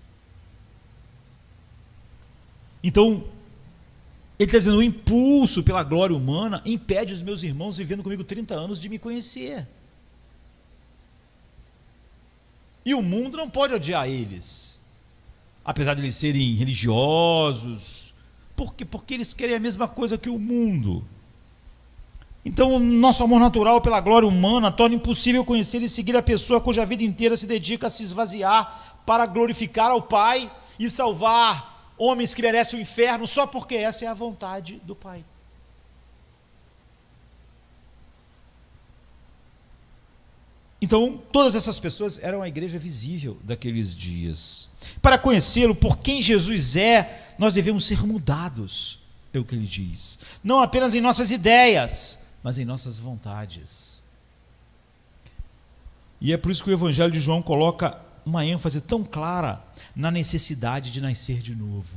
Então, ele está dizendo, o impulso pela glória humana impede os meus irmãos vivendo comigo 30 anos de me conhecer. E o mundo não pode odiar eles, apesar de eles serem religiosos. Por quê? Porque eles querem a mesma coisa que o mundo. Então, o nosso amor natural pela glória humana torna impossível conhecer e seguir a pessoa cuja vida inteira se dedica a se esvaziar para glorificar ao Pai e salvar homens que merecem o inferno, só porque essa é a vontade do Pai. Então, todas essas pessoas eram a igreja visível daqueles dias. Para conhecê-lo por quem Jesus é, nós devemos ser mudados, é o que ele diz. Não apenas em nossas ideias, mas em nossas vontades. E é por isso que o Evangelho de João coloca uma ênfase tão clara na necessidade de nascer de novo.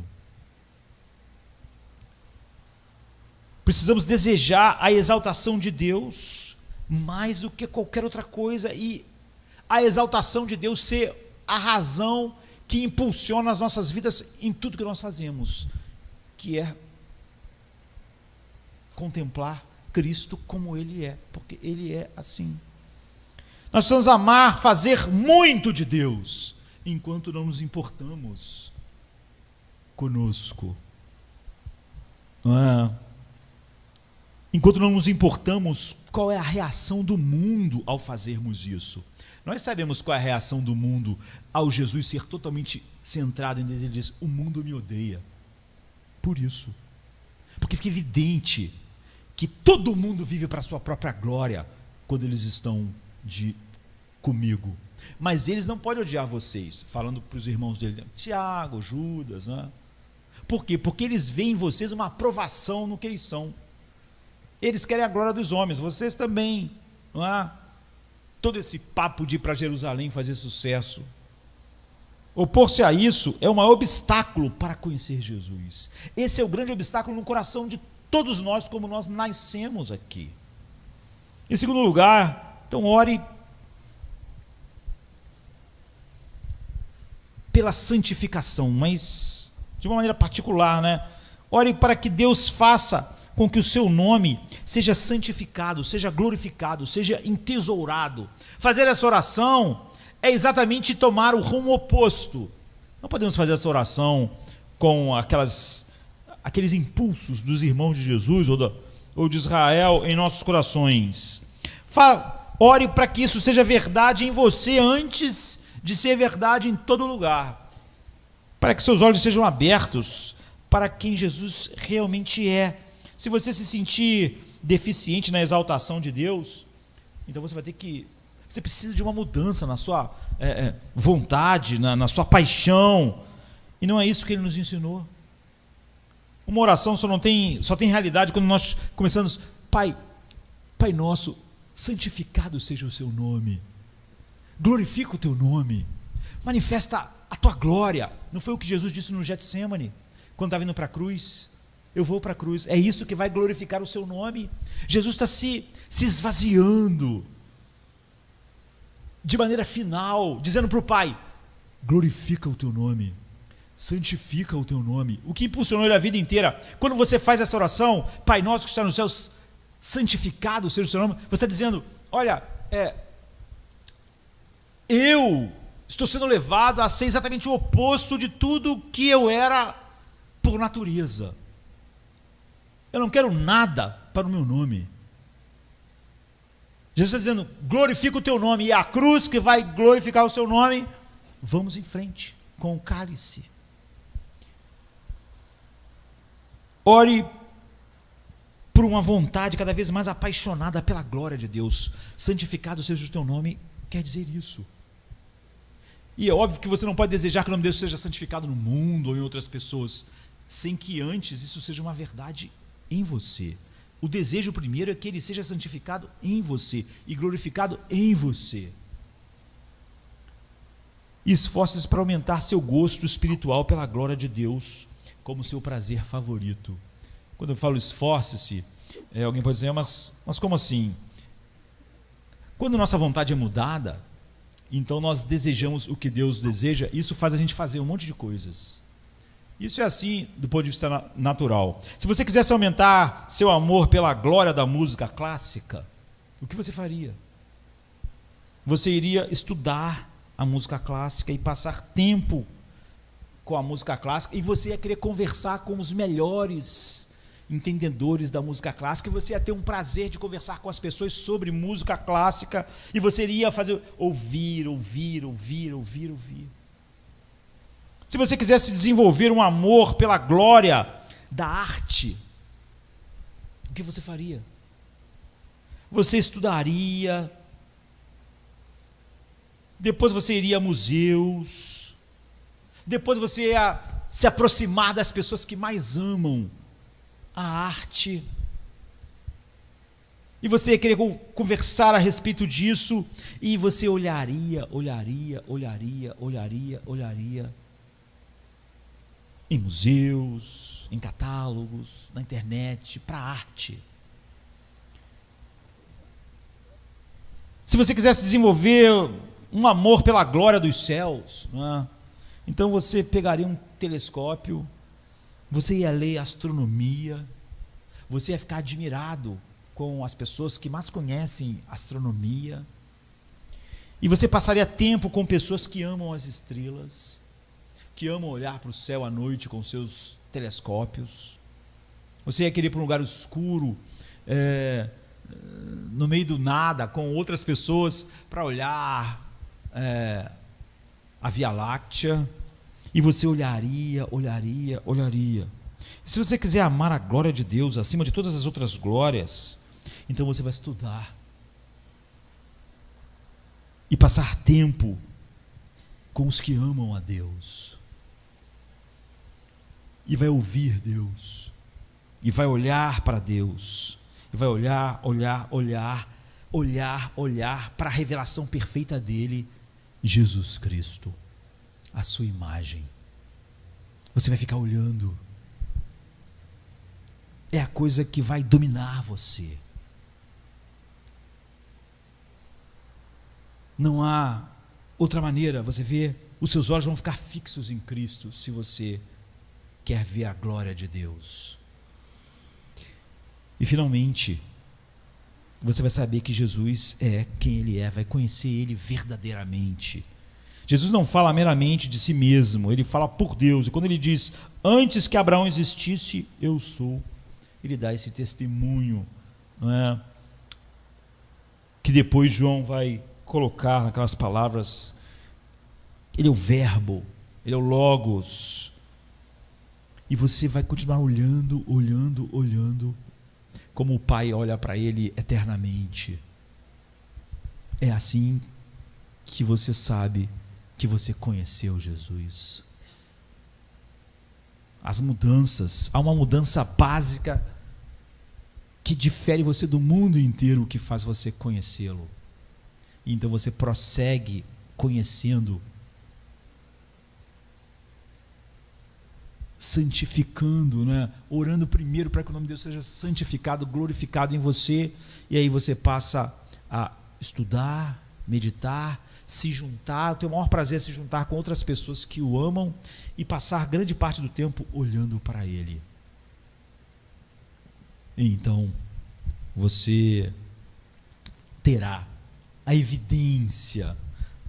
Precisamos desejar a exaltação de Deus mais do que qualquer outra coisa, e a exaltação de Deus ser a razão que impulsiona as nossas vidas em tudo que nós fazemos, que é contemplar Cristo como Ele é, porque Ele é assim. Nós precisamos amar, fazer muito de Deus, enquanto não nos importamos conosco, não é? Enquanto não nos importamos qual é a reação do mundo ao fazermos isso. Nós sabemos qual é a reação do mundo ao Jesus ser totalmente centrado em Deus. Ele diz, o mundo me odeia. Por isso. Porque fica evidente que todo mundo vive para a sua própria glória quando eles estão comigo. Mas eles não podem odiar vocês, falando para os irmãos dele, Tiago, Judas, né? Por quê? Porque eles veem em vocês uma aprovação no que eles são. Eles querem a glória dos homens, vocês também, não é? Todo esse papo de ir para Jerusalém fazer sucesso. Opor-se a isso é o maior obstáculo para conhecer Jesus. Esse é o grande obstáculo no coração de todos nós, como nós nascemos aqui. Em segundo lugar, então ore pela santificação, mas de uma maneira particular, né? Ore para que Deus faça com que o seu nome seja santificado, seja glorificado, seja entesourado. Fazer essa oração é exatamente tomar o rumo oposto. Não podemos fazer essa oração com aqueles impulsos dos irmãos de Jesus ou de Israel em nossos corações. Ore para que isso seja verdade em você antes de ser verdade em todo lugar. Para que seus olhos sejam abertos para quem Jesus realmente é. Se você se sentir deficiente na exaltação de Deus, então você precisa de uma mudança na sua vontade, na sua paixão, e não é isso que ele nos ensinou. Uma oração só tem realidade quando nós começamos, Pai nosso, santificado seja o seu nome, glorifica o teu nome, manifesta a tua glória. Não foi o que Jesus disse no Getsêmani, quando estava indo para a cruz? Eu vou para a cruz, é isso que vai glorificar o seu nome. Jesus está se esvaziando de maneira final, dizendo para o Pai, glorifica o teu nome, santifica o teu nome. O que impulsionou ele a vida inteira, quando você faz essa oração, Pai nosso que está nos céus, santificado seja o seu nome, você está dizendo, olha, eu estou sendo levado a ser exatamente o oposto de tudo que eu era por natureza. Eu não quero nada para o meu nome. Jesus está dizendo, glorifica o teu nome, e a cruz que vai glorificar o seu nome, vamos em frente com o cálice. Ore por uma vontade cada vez mais apaixonada pela glória de Deus. Santificado seja o teu nome, quer dizer isso. E é óbvio que você não pode desejar que o nome de Deus seja santificado no mundo ou em outras pessoas, sem que antes isso seja uma verdade em você. O desejo primeiro é que ele seja santificado em você e glorificado em você. E esforce-se para aumentar seu gosto espiritual pela glória de Deus como seu prazer favorito. Quando eu falo esforce-se, alguém pode dizer, mas como assim? Quando nossa vontade é mudada, então nós desejamos o que Deus deseja, isso faz a gente fazer um monte de coisas. Isso é assim do ponto de vista natural. Se você quisesse aumentar seu amor pela glória da música clássica, o que você faria? Você iria estudar a música clássica e passar tempo com a música clássica, e você ia querer conversar com os melhores entendedores da música clássica, e você ia ter um prazer de conversar com as pessoas sobre música clássica, e você iria fazer ouvir. Se você quisesse desenvolver um amor pela glória da arte, o que você faria? Você estudaria, depois você iria a museus, depois você ia se aproximar das pessoas que mais amam a arte, e você ia querer conversar a respeito disso, e você olharia em museus, em catálogos, na internet, para a arte. Se você quisesse desenvolver um amor pela glória dos céus, não é? Então você pegaria um telescópio, você ia ler astronomia, você ia ficar admirado com as pessoas que mais conhecem astronomia, e você passaria tempo com pessoas que amam as estrelas, que amam olhar para o céu à noite com seus telescópios. Você ia querer ir para um lugar escuro, no meio do nada, com outras pessoas, para olhar a Via Láctea, e você olharia. Se você quiser amar a glória de Deus acima de todas as outras glórias, então você vai estudar e passar tempo com os que amam a Deus, e vai ouvir Deus, e vai olhar para Deus, e vai olhar para a revelação perfeita dele, Jesus Cristo, a sua imagem. Você vai ficar olhando. É a coisa que vai dominar você. Não há outra maneira. Você vê, os seus olhos vão ficar fixos em Cristo, se você quer ver a glória de Deus. E finalmente, você vai saber que Jesus é quem Ele é, vai conhecer Ele verdadeiramente. Jesus não fala meramente de si mesmo, Ele fala por Deus. E quando Ele diz, antes que Abraão existisse, eu sou, Ele dá esse testemunho, não é? Que depois João vai colocar naquelas palavras. Ele é o verbo, Ele é o logos, e você vai continuar olhando, como o Pai olha para Ele eternamente. É assim que você sabe que você conheceu Jesus. As mudanças, há uma mudança básica que difere você do mundo inteiro, que faz você conhecê-lo. Então você prossegue conhecendo, santificando, né? Orando primeiro para que o nome de Deus seja santificado, glorificado em você, e aí você passa a estudar, meditar, se juntar. O teu maior prazer é se juntar com outras pessoas que o amam e passar grande parte do tempo olhando para Ele. E então você terá a evidência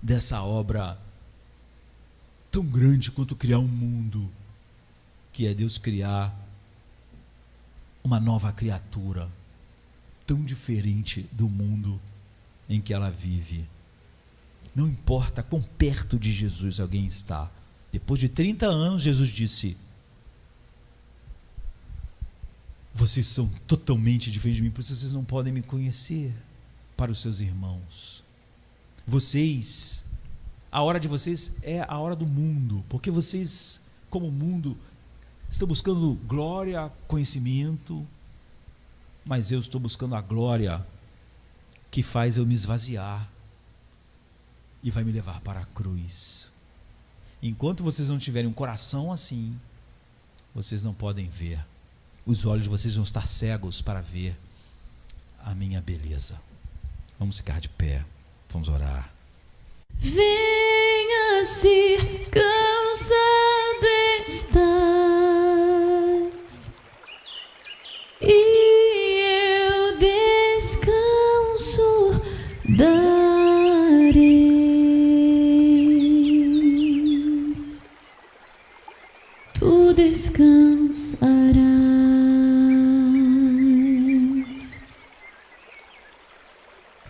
dessa obra tão grande quanto criar um mundo, que é Deus criar uma nova criatura, tão diferente do mundo em que ela vive. Não importa quão perto de Jesus alguém está. Depois de 30 anos, Jesus disse: vocês são totalmente diferentes de mim, por isso vocês não podem me conhecer. Para os seus irmãos, vocês, a hora de vocês é a hora do mundo, porque vocês, como mundo, estão buscando glória, conhecimento, mas eu estou buscando a glória que faz eu me esvaziar e vai me levar para a cruz. Enquanto vocês não tiverem um coração assim, vocês não podem ver. Os olhos de vocês vão estar cegos para ver a minha beleza. Vamos ficar de pé, vamos orar. Venha se cansado estás, e eu descanso darei. Tu descansarás.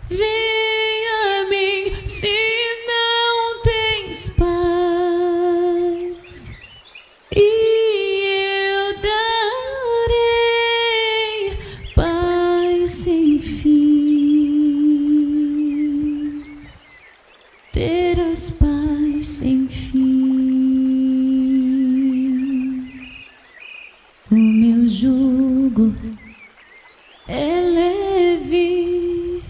Venha a mim se não tens paz, e eu darei paz sem fim. Terás paz sem fim. O meu jugo é leve,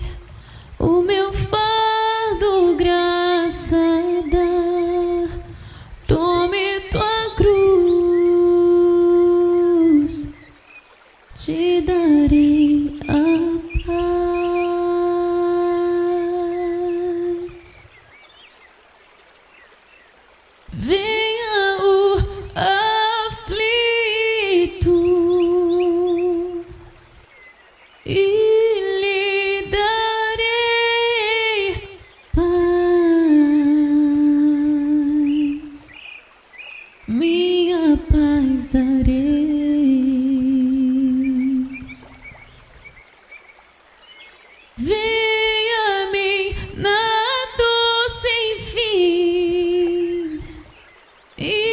o meu fardo graça dá. Tome tua cruz, te darei a paz. Venha o aflito e lhe darei paz, minha paz darei. Venha a mim na dor sem fim, e